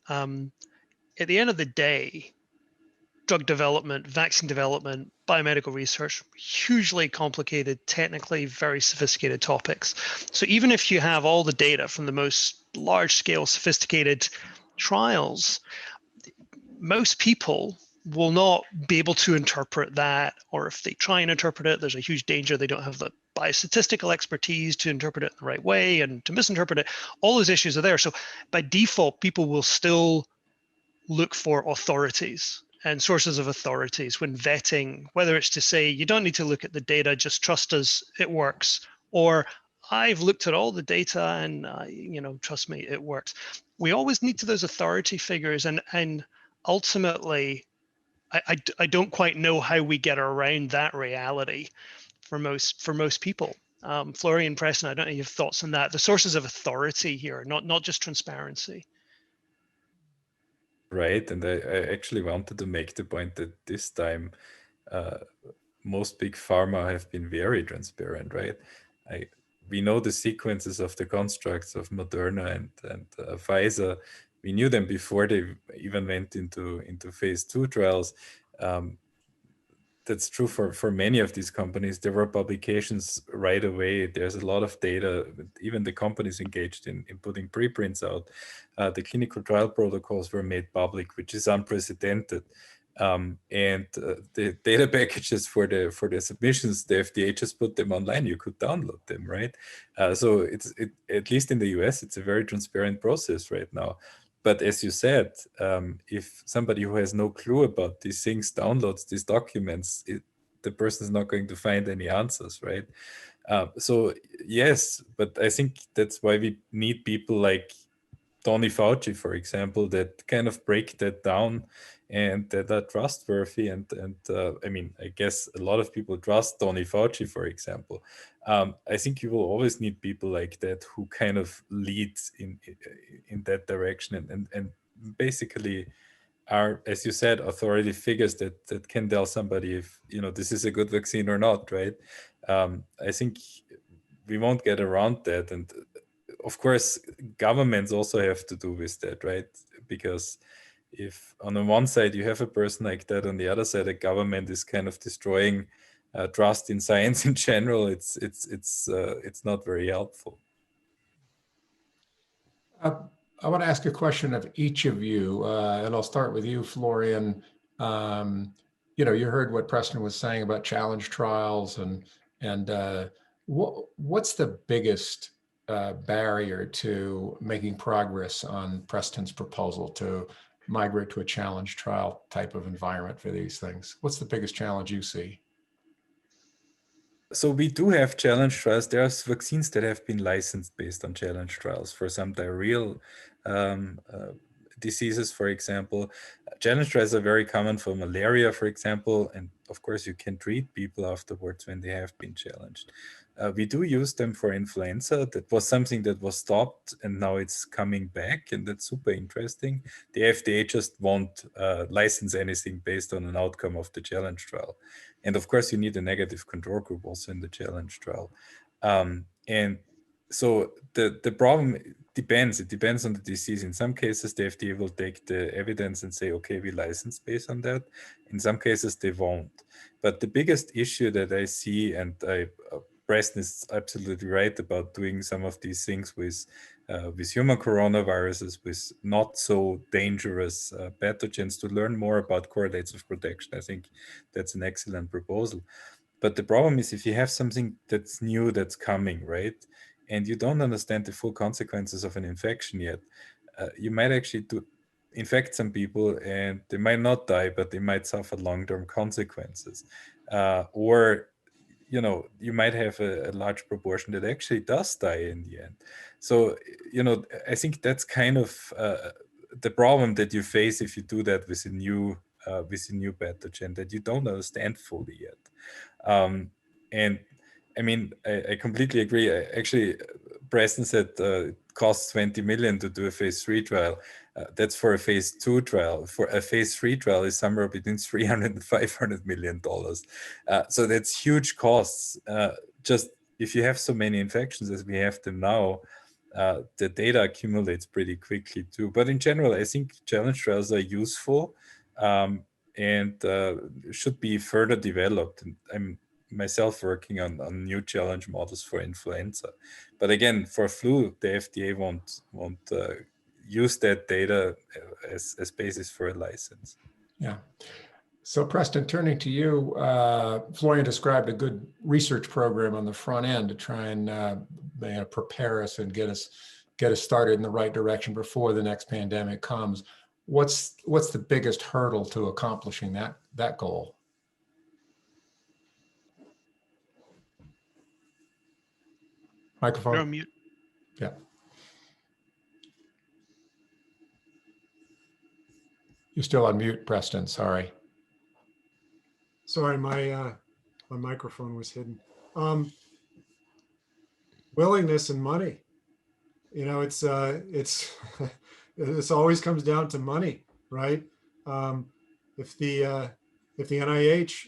at the end of the day, drug development, vaccine development, biomedical research, hugely complicated, technically very sophisticated topics. So even if you have all the data from the most large scale, sophisticated trials, most people will not be able to interpret that, or if they try and interpret it, there's a huge danger they don't have the biostatistical expertise to interpret it the right way and to misinterpret it. All those issues are there. So by default, people will still look for authorities and sources of authorities when vetting, whether it's to say, you don't need to look at the data, just trust us, it works, or I've looked at all the data and trust me, it works. We always need to those authority figures, and ultimately, I don't quite know how we get around that reality for most people. Florian, Preston, I don't know if you have thoughts on that. The sources of authority here, not just transparency. Right, and I actually wanted to make the point that this time most big pharma have been very transparent, right? We know the sequences of the constructs of Moderna and Pfizer. We knew them before they even went into phase 2 trials. That's true for many of these companies. There were publications right away. There's a lot of data. Even the companies engaged in putting preprints out. The clinical trial protocols were made public, which is unprecedented. And the data packages for the submissions, the FDA just put them online. You could download them, right? So at least in the US, it's a very transparent process right now. But as you said, if somebody who has no clue about these things downloads these documents, the person is not going to find any answers, right? So yes, but I think that's why we need people like Tony Fauci, for example, that kind of break that down and that are trustworthy. And I mean, I guess a lot of people trust Tony Fauci, for example. I think you will always need people like that who kind of lead in that direction and basically are, as you said, authority figures that can tell somebody if this is a good vaccine or not, right? I think we won't get around that, and of course, governments also have to do with that, right? Because if on the one side you have a person like that, on the other side a government is kind of destroying trust in science in general, it's not very helpful. I want to ask a question of each of you, and I'll start with you, Florian. You heard what Preston was saying about challenge trials, and what's the biggest barrier to making progress on Preston's proposal to migrate to a challenge trial type of environment for these things? What's the biggest challenge you see? So we do have challenge trials. There are vaccines that have been licensed based on challenge trials for some diarrheal diseases, for example. Challenge trials are very common for malaria, for example, and of course you can treat people afterwards when they have been challenged. We do use them for influenza. That was something that was stopped and now it's coming back, and that's super interesting. The FDA just won't license anything based on an outcome of the challenge trial. And of course, you need a negative control group also in the challenge trial. And so the problem depends. It depends on the disease. In some cases, the FDA will take the evidence and say, okay, we license based on that. In some cases, they won't. But the biggest issue that I see, and Preston is absolutely right about doing some of these things with human coronaviruses, with not so dangerous pathogens, to learn more about correlates of protection. I think that's an excellent proposal. But the problem is if you have something that's new, that's coming, right? And you don't understand the full consequences of an infection yet, you might actually infect some people and they might not die, but they might suffer long-term consequences. Or you might have a large proportion that actually does die in the end. So, I think that's kind of the problem that you face if you do that with a new pathogen that you don't understand fully yet. And I mean, I completely agree. Actually, Preston said it costs 20 million to do a phase 3 trial. That's for a phase 2 trial. For a phase 3 trial is somewhere between 300 and 500 million dollars. So that's huge costs. Just if you have so many infections as we have them now, the data accumulates pretty quickly too. But in general, I think challenge trials are useful and should be further developed. And I'm myself working on new challenge models for influenza. But again, for flu, the FDA won't use that data as basis for a license. Yeah. So Preston, turning to you, Florian described a good research program on the front end to try and prepare us and get us started in the right direction before the next pandemic comes. What's the biggest hurdle to accomplishing that goal? Microphone. You're on mute. Yeah. You're still on mute, Preston. Sorry. Sorry, my microphone was hidden. Willingness and money. It's this always comes down to money, right? If the NIH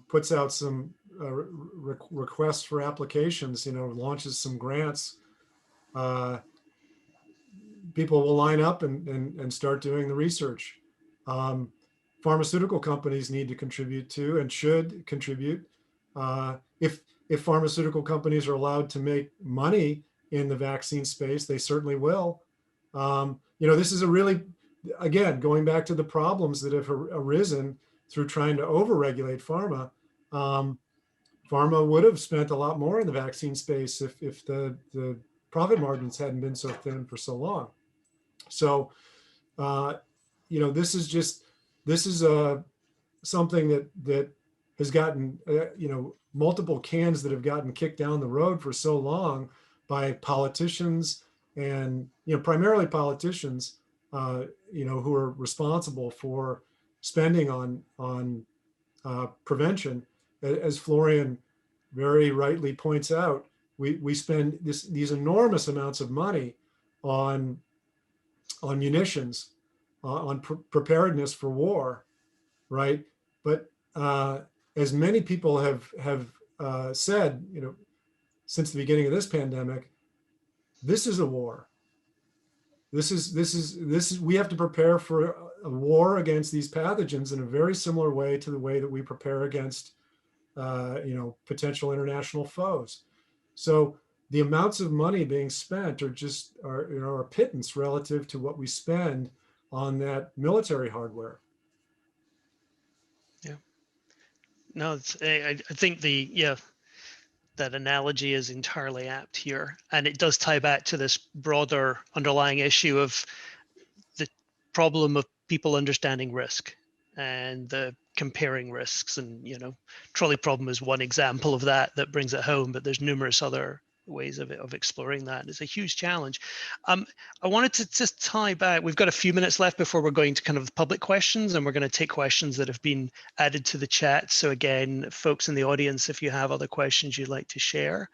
puts out some requests for applications, launches some grants, people will line up and start doing the research. Pharmaceutical companies need to contribute to and should contribute. If pharmaceutical companies are allowed to make money in the vaccine space, they certainly will. This is again, going back to the problems that have arisen through trying to overregulate pharma. Pharma would have spent a lot more in the vaccine space if the profit margins hadn't been so thin for so long. So, this is something that has gotten, multiple cans that have gotten kicked down the road for so long by politicians and, primarily politicians, who are responsible for spending on prevention. As Florian very rightly points out, we spend these enormous amounts of money on munitions, on preparedness for war, right? But as many people have said, since the beginning of this pandemic, this is a war. This is we have to prepare for a war against these pathogens in a very similar way to the way that we prepare against potential international foes. So the amounts of money being spent are a pittance relative to what we spend on that military hardware. Yeah. No, I think that analogy is entirely apt here, and it does tie back to this broader underlying issue of the problem of people understanding risk and the comparing risks. And trolley problem is one example of that brings it home, but there's numerous other ways of exploring that. It's a huge challenge. I wanted to just tie back. We've got a few minutes left before we're going to kind of public questions, and we're going to take questions that have been added to the chat. So again, folks in the audience, if you have other questions you'd like to share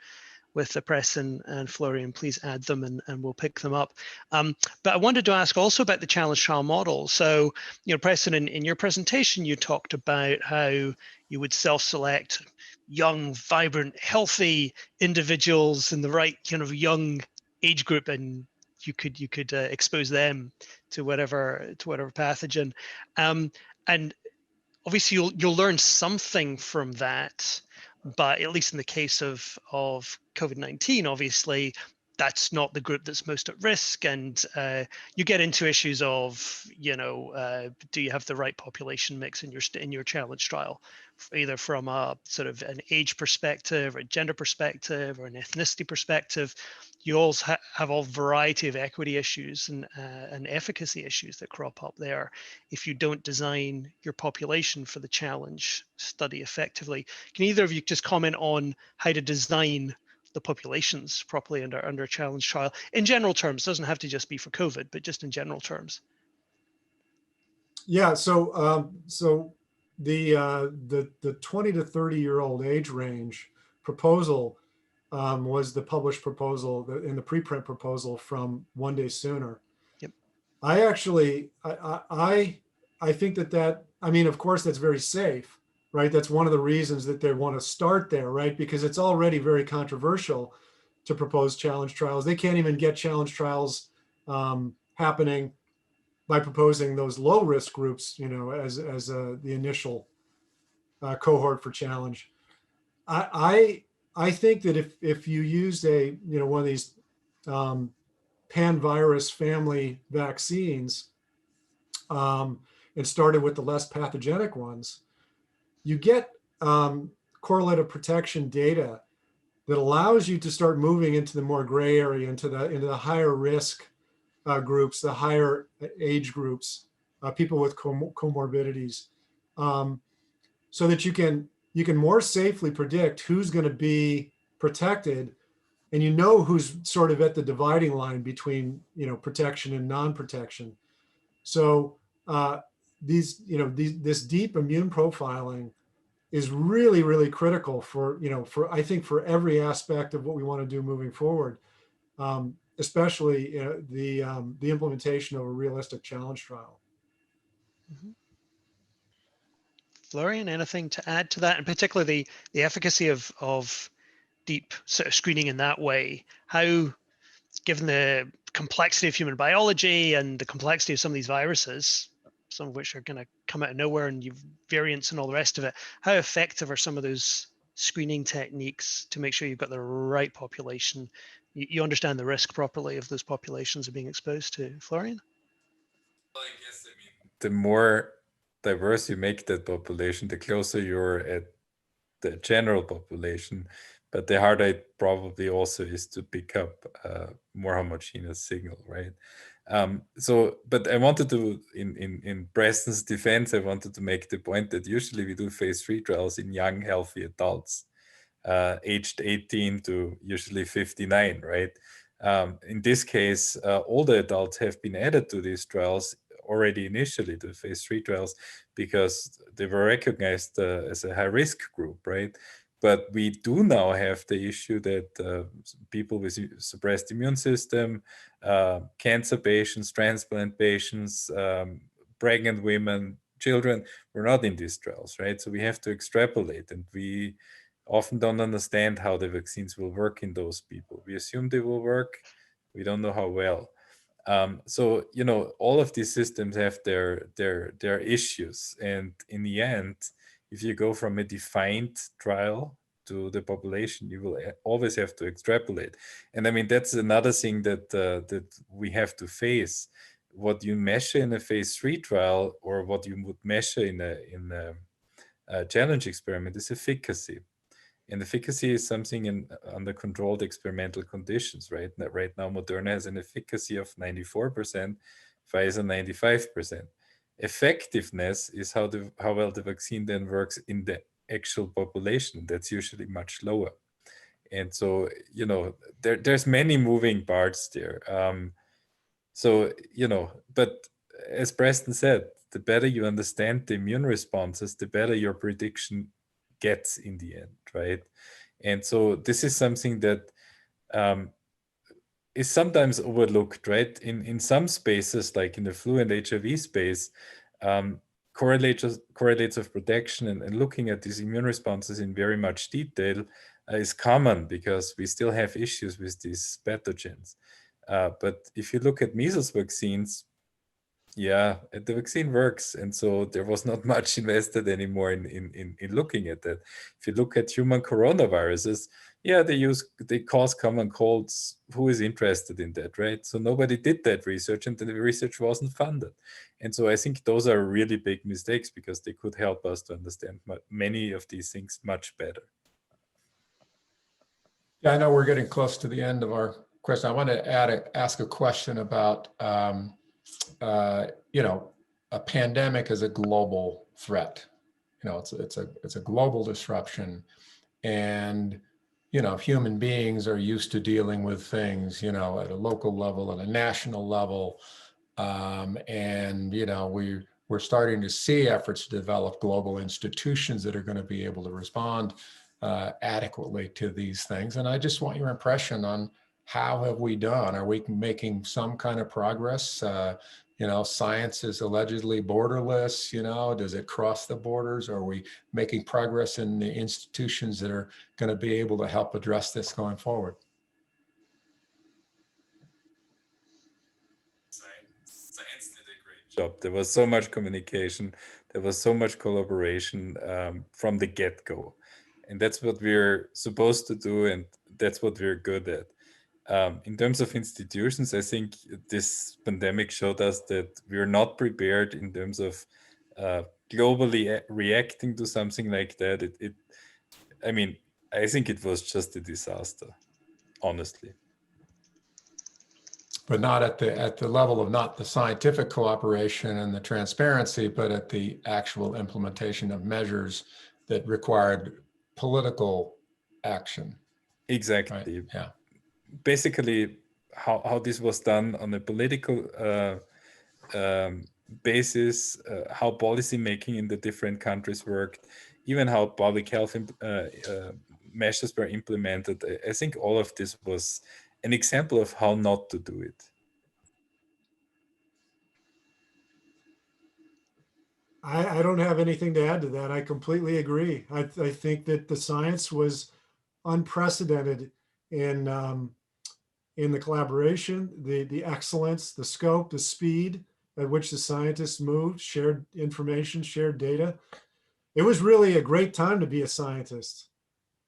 with the Preston and Florian, please add them and we'll pick them up. But I wanted to ask also about the challenge trial model. So, Preston, in your presentation, you talked about how you would self-select young, vibrant, healthy individuals in the right kind of young age group, and you could expose them to whatever pathogen. And obviously you'll learn something from that, but at least in the case of COVID-19, obviously that's not the group that's most at risk, and you get into issues of do you have the right population mix in your challenge trial, either from a sort of an age perspective, or a gender perspective, or an ethnicity perspective. You also have a variety of equity issues and efficacy issues that crop up there if you don't design your population for the challenge study effectively. Can either of you just comment on how to design the populations properly under a challenge trial in general terms? Doesn't have to just be for COVID, but just in general terms. Yeah, so the 20 to 30-year-old age range proposal was the published proposal in the preprint proposal from One Day Sooner. Yep. I actually, I think that, I mean, of course, that's very safe, right? That's one of the reasons that they want to start there, right? Because it's already very controversial to propose challenge trials. They can't even get challenge trials happening by proposing those low risk groups, as the initial cohort for challenge. I think that if you used one of these pan-virus family vaccines and started with the less pathogenic ones, you get correlative protection data that allows you to start moving into the more gray area, into the higher risk groups, the higher age groups, people with comorbidities, so that you can more safely predict who's going to be protected, and who's sort of at the dividing line between protection and non-protection. So this deep immune profiling is really, really critical for I think for every aspect of what we want to do moving forward, especially the implementation of a realistic challenge trial. Mm-hmm. Florian, anything to add to that, and particularly the efficacy of deep sort of screening in that way? How, given the complexity of human biology and the complexity of some of these viruses, some of which are going to come out of nowhere, and you've variants and all the rest of it, how effective are some of those screening techniques to make sure you've got the right population? You understand the risk properly of those populations are being exposed to. Florian? Well, I guess, the more diverse you make that population, the closer you're at the general population, but the harder it probably also is to pick up a more homogeneous signal, right? But I wanted to, in Preston's defense, I wanted to make the point that usually we do phase 3 trials in young, healthy adults, aged 18 to usually 59, right? In this case, older adults have been added to these trials already initially, to phase 3 trials, because they were recognized as a high-risk group, right? But we do now have the issue that people with suppressed immune system, cancer patients, transplant patients, pregnant women, children, were not in these trials, right? So we have to extrapolate, and we often don't understand how the vaccines will work in those people. We assume they will work. We don't know how well. So all of these systems have their issues, and in the end, if you go from a defined trial to the population, you will always have to extrapolate. And I mean, that's another thing that that we have to face. What you measure in a phase 3 trial, or what you would measure in a challenge experiment, is efficacy. And efficacy is something under controlled experimental conditions, right? Right now, Moderna has an efficacy of 94%, Pfizer 95%. Effectiveness is how well the vaccine then works in the actual population. That's usually much lower. And so, you know, there's many moving parts there. So, you know, but as Preston said, the better you understand the immune responses, the better your prediction gets in the end, right? And so this is something that is sometimes overlooked, right? In some spaces, like in the flu and HIV space, correlates of protection and looking at these immune responses in very much detail is common, because we still have issues with these pathogens. But if you look at measles vaccines, yeah, the vaccine works, and so there was not much invested anymore in looking at that. If you look at human coronaviruses, yeah, they cause common colds. Who is interested in that, right? So nobody did that research, and the research wasn't funded. And so I think those are really big mistakes, because they could help us to understand many of these things much better. Yeah, I know we're getting close to the end of our question. I want to ask a question about, you know, a pandemic is a global threat. You know, it's a global disruption, and you know, human beings are used to dealing with things, you know, at a local level, at a national level, and you know, we're starting to see efforts to develop global institutions that are going to be able to respond adequately to these things. And I just want your impression on how have we done? Are we making some kind of progress? You know, science is allegedly borderless, you know, does it cross the borders? Are we making progress in the institutions that are going to be able to help address this going forward? Science did a great job. There was so much communication, there was so much collaboration from the get-go. And that's what we're supposed to do, and that's what we're good at. In terms of institutions, I think this pandemic showed us that we're not prepared in terms of globally reacting to something like that. I mean, I think it was just a disaster, honestly. But not at the level of not the scientific cooperation and the transparency, but at the actual implementation of measures that required political action. Exactly. Right? Yeah. Basically, how this was done on a political basis, how policy making in the different countries worked, even how public health measures were implemented. I think all of this was an example of how not to do it. I don't have anything to add to that. I completely agree. I think that the science was unprecedented in the collaboration, the excellence, the scope, the speed at which the scientists moved, shared information, shared data. It was really a great time to be a scientist.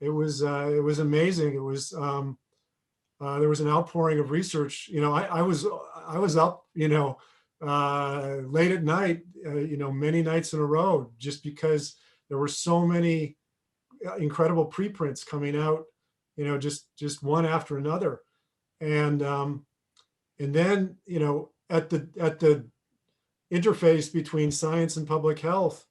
It was amazing. It was there was an outpouring of research. You know, I was up, you know, late at night, you know, many nights in a row, just because there were so many incredible preprints coming out, you know, just one after another. And then, you know, at the interface between science and public health,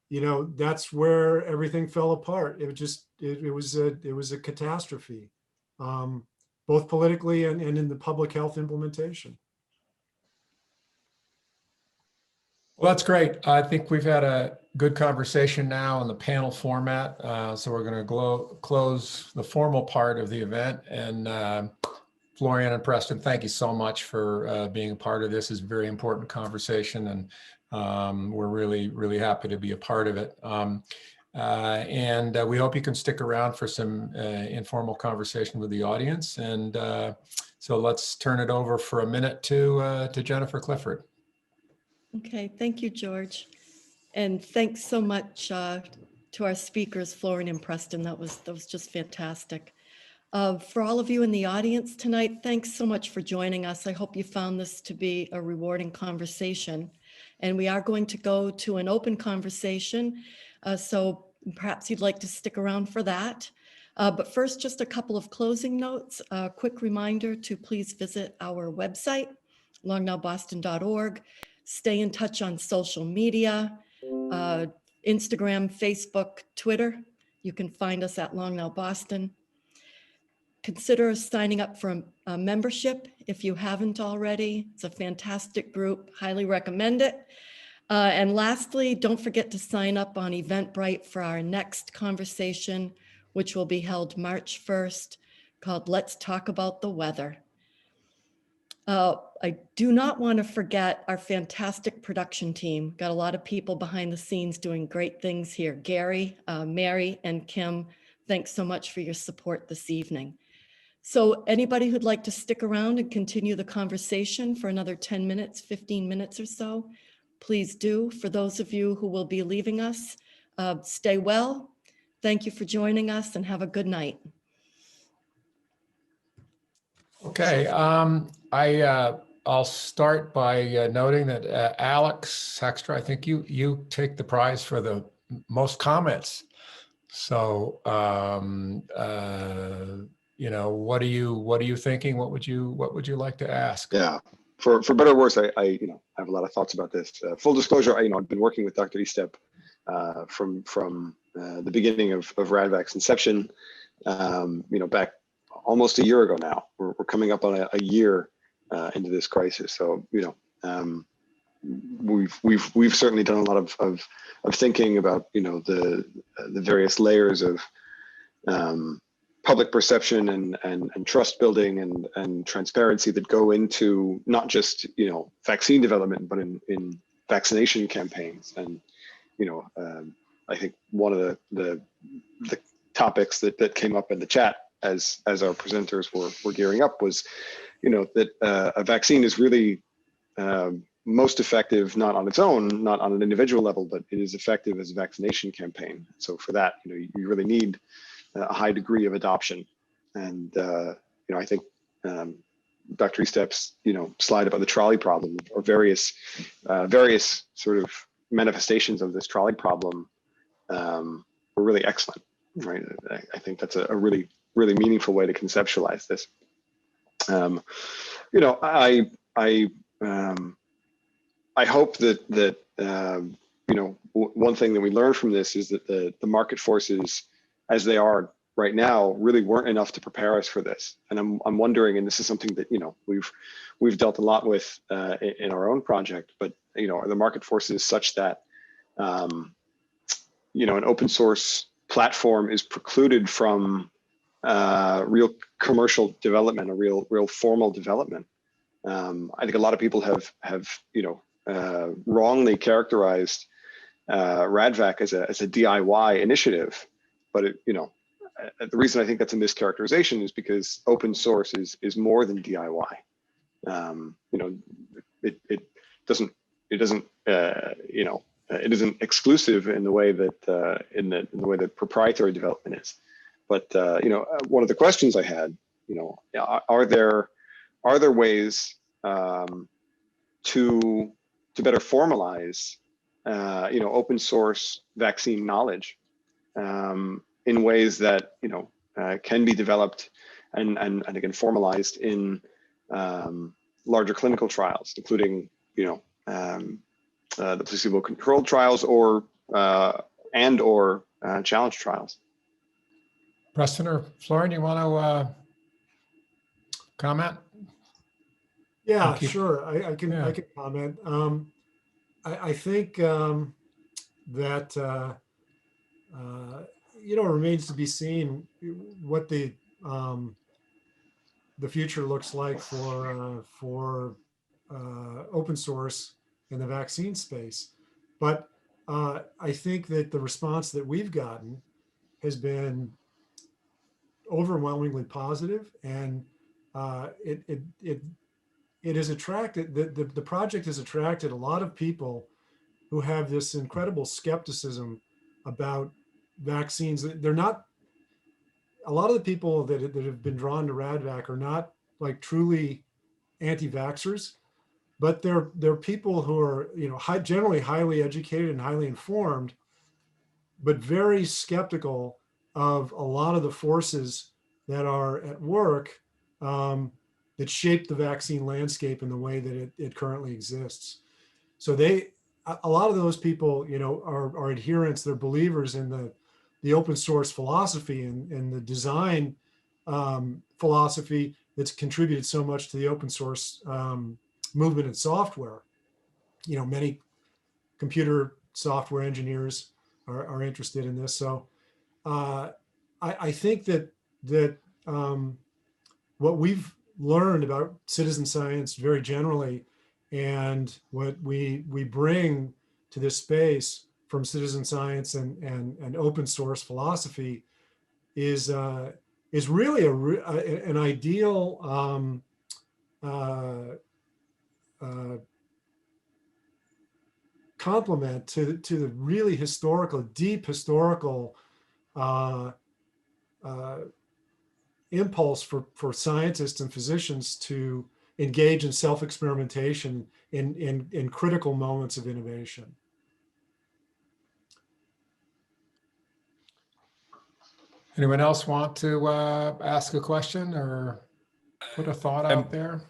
you know, that's where everything fell apart. It was a catastrophe, both politically and in the public health implementation. Well, that's great. I think we've had a good conversation now in the panel format. So we're going to close the formal part of the event. And Florian and Preston, thank you so much for being a part of this. It's a very important conversation, and we're really, really happy to be a part of it. And we hope you can stick around for some informal conversation with the audience. And so let's turn it over for a minute to Jennifer Clifford. Okay, thank you, George. And thanks so much to our speakers, Florian and Preston. That was just fantastic. For all of you in the audience tonight, thanks so much for joining us. I hope you found this to be a rewarding conversation. And we are going to go to an open conversation. So perhaps you'd like to stick around for that. But first, just a couple of closing notes. A quick reminder to please visit our website, longnowboston.org. Stay in touch on social media, Instagram, Facebook, Twitter. You can find us at Long Now Boston. Consider signing up for a membership if you haven't already. It's a fantastic group, highly recommend it. And lastly, don't forget to sign up on Eventbrite for our next conversation, which will be held March 1st, called Let's Talk About the Weather. I do not want to forget our fantastic production team. Got a lot of people behind the scenes doing great things here. Gary, Mary, and Kim, thanks so much for your support this evening. So anybody who'd like to stick around and continue the conversation for another 10 minutes, 15 minutes or so, please do. For those of you who will be leaving us, stay well. Thank you for joining us and have a good night. Okay, I'll start by noting that Alex Hextra, I think you take the prize for the most comments. So you know, what are you thinking? What would you like to ask? Yeah, for better or worse, I you know, I have a lot of thoughts about this. Full disclosure, I've been working with Dr. Estep from the beginning of RADVAC's inception. Back almost a year ago now. We're coming up on a year into this crisis. So we've certainly done a lot of thinking about the various layers of public perception and trust building and transparency that go into not just vaccine development, but in vaccination campaigns. And I think one of the topics that came up in the chat as our presenters were gearing up was that a vaccine is really most effective not on its own, not on an individual level, but it is effective as a vaccination campaign. So for that, you really need a high degree of adoption. And I think Dr. Estep's slide about the trolley problem, or various sort of manifestations of this trolley problem were really excellent, right? I think that's a really meaningful way to conceptualize this. I hope that one thing that we learned from this is that the market forces, as they are right now, really weren't enough to prepare us for this. And I'm wondering, and this is something that we've dealt a lot with in our own project, but are the market forces such that an open source platform is precluded from real commercial development, a real formal development? I think a lot of people have wrongly characterized RADVAC as a DIY initiative, but the reason I think that's a mischaracterization is because open source is more than DIY. It isn't exclusive in the way that in the way that proprietary development is. But one of the questions I had, are there ways to better formalize open source vaccine knowledge in ways that can be developed and again formalized in larger clinical trials, including the placebo-controlled trials or challenge trials. Preston or Florian, you want to comment? Yeah, sure. I can comment. I think that it remains to be seen what the future looks like for open source in the vaccine space. But I think that the response that we've gotten has been overwhelmingly positive, and it has attracted, the project has attracted a lot of people who have this incredible skepticism about vaccines, they're not, a lot of the people that have been drawn to RADVAC are not like truly anti-vaxxers, but they're people who are, you know, generally highly educated and highly informed, but very skeptical of a lot of the forces that are at work that shape the vaccine landscape in the way that it currently exists. So a lot of those people, you know, are adherents, they're believers in the open source philosophy and the design philosophy that's contributed so much to the open source movement in software. You know, many computer software engineers are interested in this. So I think that what we've learned about citizen science very generally, and what we bring to this space from citizen science and open source philosophy is really an ideal complement to the really historical, deep historical impulse for scientists and physicians to engage in self-experimentation in critical moments of innovation. Anyone else want to ask a question or put a thought out there?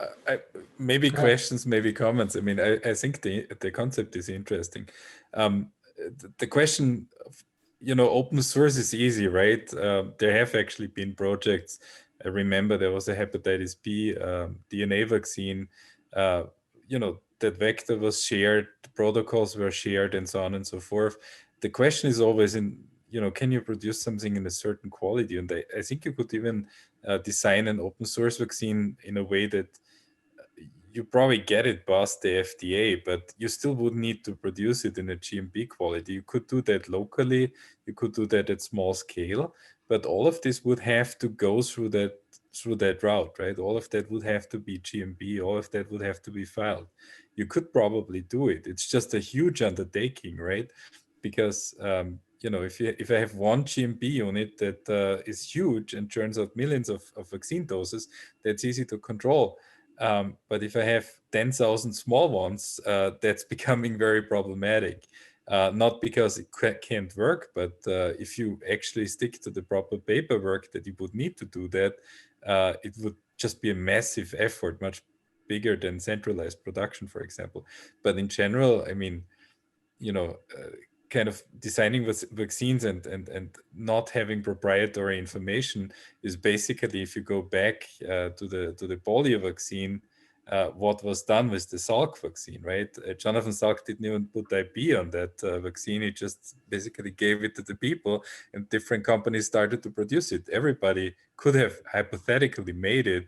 Maybe questions, maybe comments. I mean, I think the concept is interesting. The question, you know, open source is easy, right? There have actually been projects. I remember there was a hepatitis B DNA vaccine. You know, that vector was shared, the protocols were shared, and so on and so forth. The question is always you know, can you produce something in a certain quality? And I think you could even design an open source vaccine in a way that you probably get it past the FDA, but you still would need to produce it in a GMP quality. You could do that locally, you could do that at small scale, but all of this would have to go through that route, right? All of that would have to be GMP, all of that would have to be filed. You could probably do it. It's just a huge undertaking, right? Because you know, if I have one GMP unit that is huge and churns out millions of vaccine doses, that's easy to control. But if I have 10,000 small ones, that's becoming very problematic. Not because it can't work, but if you actually stick to the proper paperwork that you would need to do that, it would just be a massive effort, much bigger than centralized production, for example. But in general, I mean, you know, kind of designing vaccines and not having proprietary information is basically, if you go back to the polio vaccine, what was done with the Salk vaccine, right? Jonathan Salk didn't even put IP on that vaccine. He just basically gave it to the people, and different companies started to produce it. Everybody could have hypothetically made it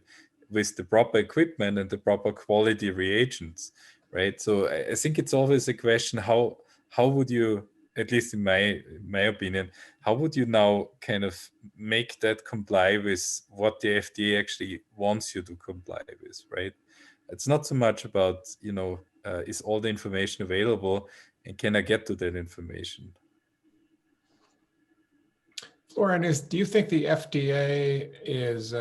with the proper equipment and the proper quality reagents, right? So I think it's always a question, how would you, at least in my opinion, how would you now kind of make that comply with what the FDA actually wants you to comply with, right? It's not so much about, you know, is all the information available and can I get to that information? Florian, do you think the FDA is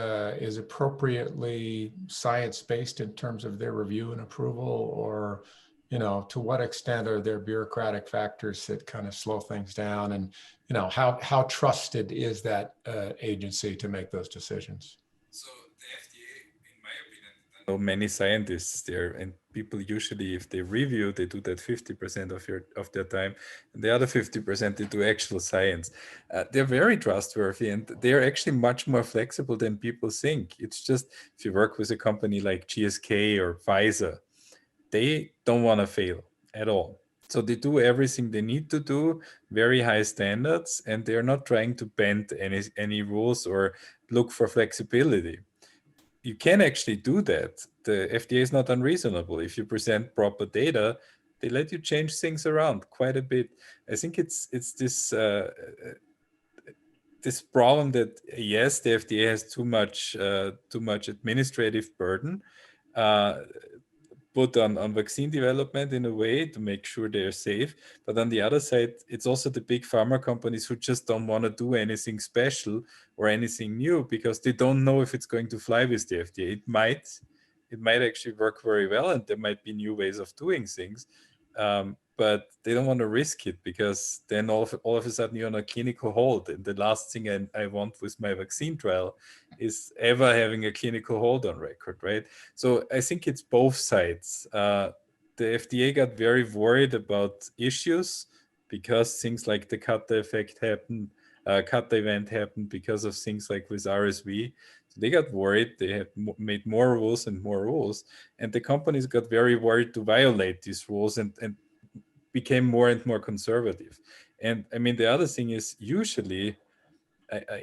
appropriately science-based in terms of their review and approval, or, you know, to what extent are there bureaucratic factors that kind of slow things down, and, you know, how trusted is that agency to make those decisions? So the FDA, in my opinion, there are many scientists there, and people usually, if they review, they do that 50% of their time, and the other 50% they do actual science. They're very trustworthy, and they're actually much more flexible than people think. It's just, if you work with a company like GSK or Pfizer, they don't want to fail at all. So they do everything they need to do, very high standards, and they're not trying to bend any rules or look for flexibility. You can actually do that. The FDA is not unreasonable. If you present proper data, they let you change things around quite a bit. I think it's this this problem that, yes, the FDA has too much administrative burden, put on vaccine development in a way to make sure they're safe. But on the other side, it's also the big pharma companies who just don't want to do anything special or anything new because they don't know if it's going to fly with the FDA. It might actually work very well, and there might be new ways of doing things. But they don't want to risk it because then all of a sudden you're on a clinical hold. And the last thing I want with my vaccine trial is ever having a clinical hold on record, right? So I think it's both sides. The FDA got very worried about issues because things like the Kata effect happened, Kata event happened because of things like with RSV. So they got worried. They had made more rules and more rules. And the companies got very worried to violate these rules and became more and more conservative. And I mean, the other thing is usually,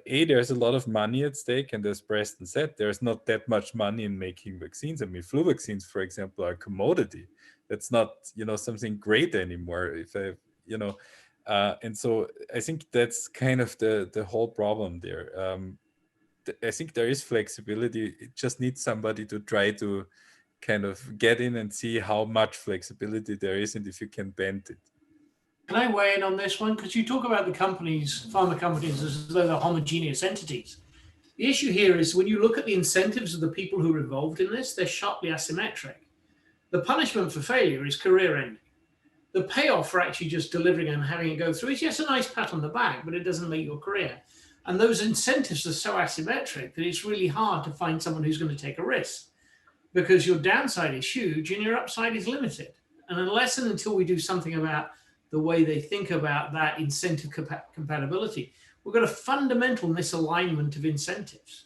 there's a lot of money at stake. And as Preston said, there's not that much money in making vaccines. I mean, flu vaccines, for example, are a commodity. That's not, something great anymore. And so I think that's kind of the whole problem there. I think there is flexibility. It just needs somebody to try to kind of get in and see how much flexibility there is and if you can bend it. Can I weigh in on this one? Because you talk about the companies, pharma companies, as though they're homogeneous entities. The issue here is when you look at the incentives of the people who are involved in this, they're sharply asymmetric. The punishment for failure is career ending. The payoff for actually just delivering and having it go through is, yes, a nice pat on the back, but it doesn't make your career. And those incentives are so asymmetric that it's really hard to find someone who's going to take a risk, because your downside is huge and your upside is limited. And unless and until we do something about the way they think about that incentive compatibility, we've got a fundamental misalignment of incentives.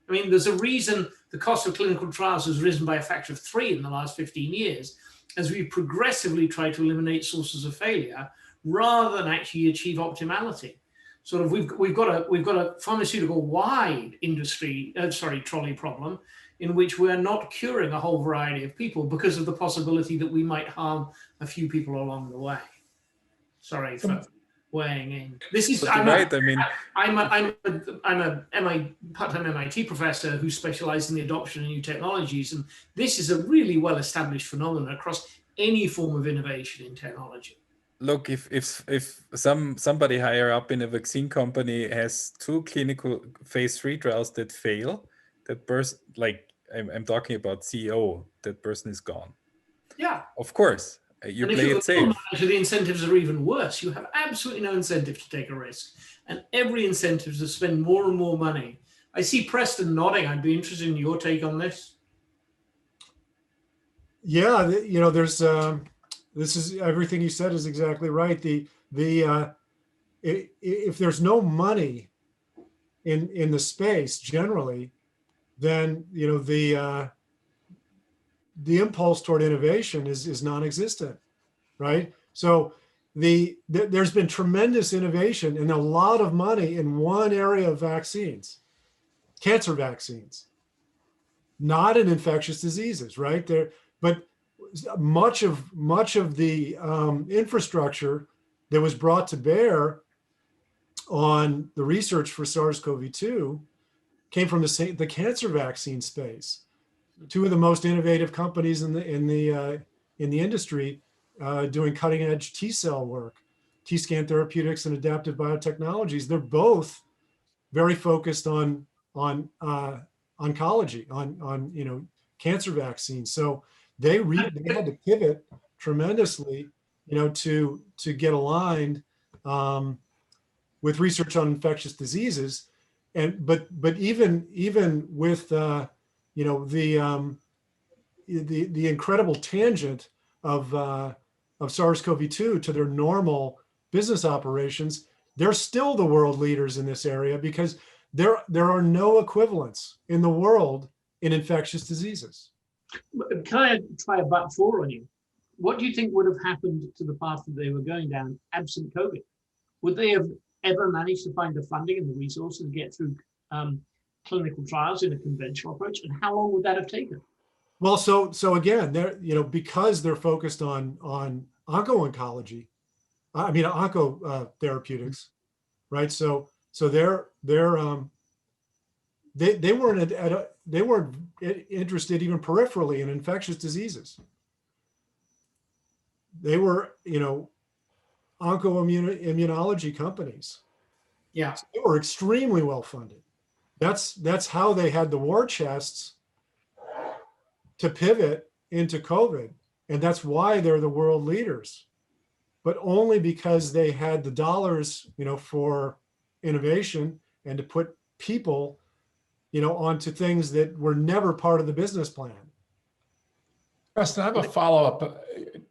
I mean, there's a reason the cost of clinical trials has risen by a factor of 3 in the last 15 years, as we progressively try to eliminate sources of failure rather than actually achieve optimality. Sort of, we've got a pharmaceutical-wide trolley problem, in which we're not curing a whole variety of people because of the possibility that we might harm a few people along the way. Sorry for weighing in. This is I'm a part-time MIT professor who specializes in the adoption of new technologies, and this is a really well-established phenomenon across any form of innovation in technology. Look, if somebody higher up in a vaccine company has 2 clinical phase 3 trials that fail, that person, like I'm talking about CEO, that person is gone. Yeah. Of course, you play it safe. The incentives are even worse. You have absolutely no incentive to take a risk, and every incentive to spend more and more money. I see Preston nodding. I'd be interested in your take on this. Yeah, there's this is everything you said is exactly right. If there's no money in the space generally, then the impulse toward innovation is non-existent, right? So there's been tremendous innovation and a lot of money in one area of vaccines, cancer vaccines, not in infectious diseases, right? But much of the infrastructure that was brought to bear on the research for SARS-CoV-2 came from the cancer vaccine space. 2 of the most innovative companies in the industry doing cutting-edge T-cell work, T-scan therapeutics and adaptive biotechnologies. They're both very focused on oncology, on cancer vaccines. So they had to pivot tremendously, to get aligned with research on infectious diseases. But even with the incredible tangent of SARS-CoV-2 to their normal business operations, they're still the world leaders in this area because there are no equivalents in the world in infectious diseases. Can I try a but for on you? What do you think would have happened to the path that they were going down absent COVID? Would they have ever managed to find the funding and the resources to get through clinical trials in a conventional approach? And how long would that have taken? Well, so again, they're because they're focused on onco-oncology, onco therapeutics, right? So they weren't interested even peripherally in infectious diseases. they were, oncoimmunology companies. Yeah. So they were extremely well funded. That's how they had the war chests to pivot into COVID. And that's why they're the world leaders, but only because they had the dollars, for innovation and to put people, onto things that were never part of the business plan. Preston, I have a follow-up.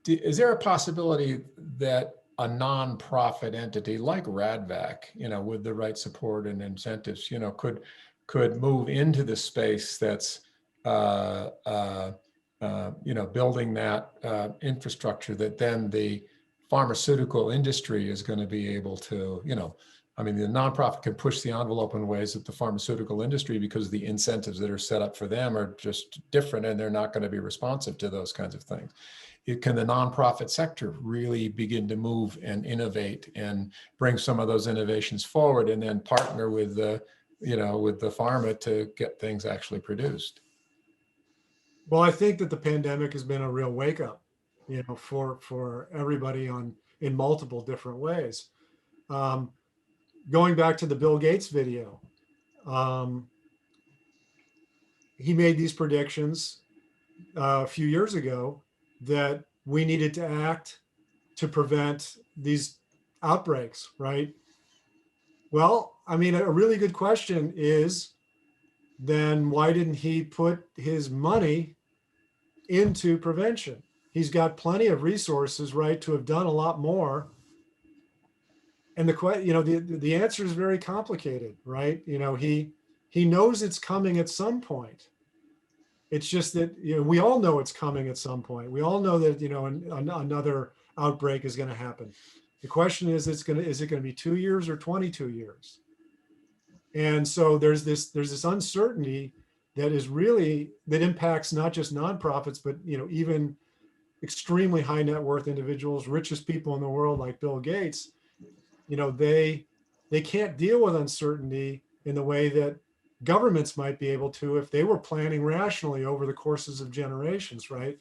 Is there a possibility that a nonprofit entity like RADVAC, with the right support and incentives, could move into the space that's, building that infrastructure that then the pharmaceutical industry is going to be able to, the nonprofit can push the envelope in ways that the pharmaceutical industry, because the incentives that are set up for them are just different and they're not going to be responsive to those kinds of things. Can the nonprofit sector really begin to move and innovate and bring some of those innovations forward and then partner with the pharma to get things actually produced? Well, I think that the pandemic has been a real wake up, for everybody in multiple different ways. Going back to the Bill Gates video, he made these predictions a few years ago that we needed to act to prevent these outbreaks, right? Well, a really good question is, then why didn't he put his money into prevention? He's got plenty of resources, right, to have done a lot more. And the answer is very complicated, right? He knows it's coming at some point. It's just that we all know it's coming at some point. We all know that another outbreak is going to happen. The question is, is it going to be 2 years or 22 years? And so there's this uncertainty that impacts not just nonprofits, but even extremely high net worth individuals, richest people in the world like Bill Gates. They can't deal with uncertainty in the way that governments might be able to if they were planning rationally over the courses of generations, right?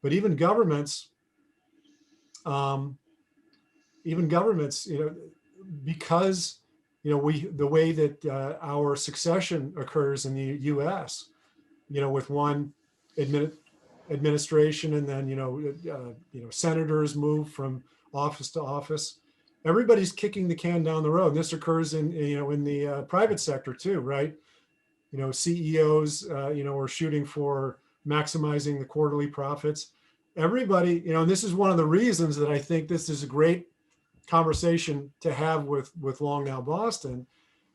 But even governments, because the way that our succession occurs in the U.S., with one administration and then senators move from office to office. Everybody's kicking the can down the road. This occurs in the private sector too, right? CEOs, are shooting for maximizing the quarterly profits. Everybody, and this is one of the reasons that I think this is a great conversation to have with Long Now Boston,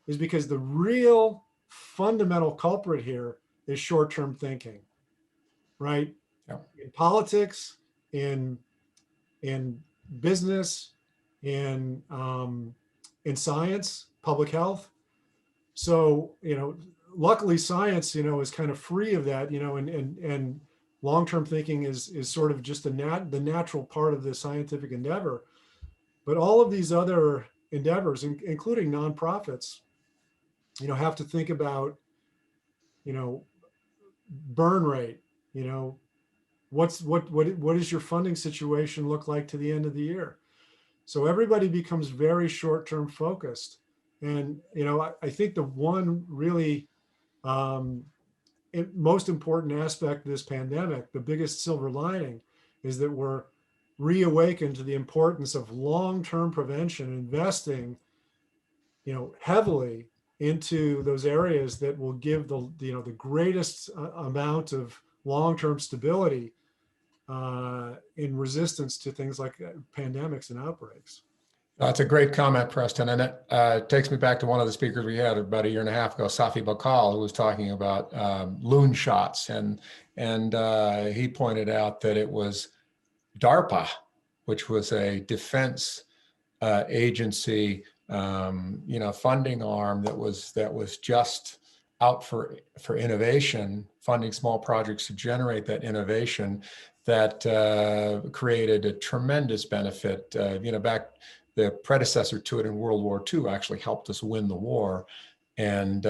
is because the real fundamental culprit here is short-term thinking, right? Yeah. In politics, in business, in science, public health. So, luckily science, is kind of free of that, and long-term thinking is sort of just the natural part of the scientific endeavor. But all of these other endeavors, including nonprofits, have to think about, burn rate, what does your funding situation look like to the end of the year? So everybody becomes very short-term focused. And, I think the one really most important aspect of this pandemic, the biggest silver lining, is that we're reawakened to the importance of long-term prevention, investing, heavily into those areas that will give the greatest amount of long-term stability in resistance to things like pandemics and outbreaks. That's a great comment, Preston. And it takes me back to one of the speakers we had about a year and a half ago, Safi Bakal, who was talking about loon shots. And he pointed out that it was DARPA, which was a defense agency, funding arm that was just out for innovation, funding small projects to generate that innovation that created a tremendous benefit. Back the predecessor to it in World War II actually helped us win the war. And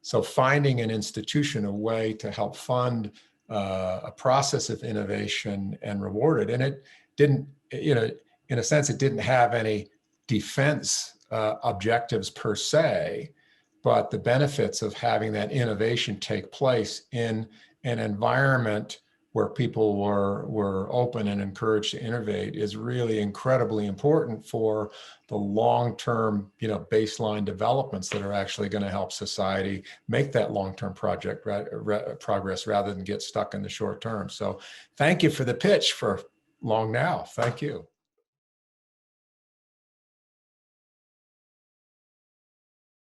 so finding an institution, a way to help fund a process of innovation and reward it. And didn't, in a sense, it didn't have any defense objectives per se, but the benefits of having that innovation take place in an environment where people were open and encouraged to innovate is really incredibly important for the long-term, baseline developments that are actually going to help society make that long-term progress rather than get stuck in the short term. So thank you for the pitch for long now. Thank you.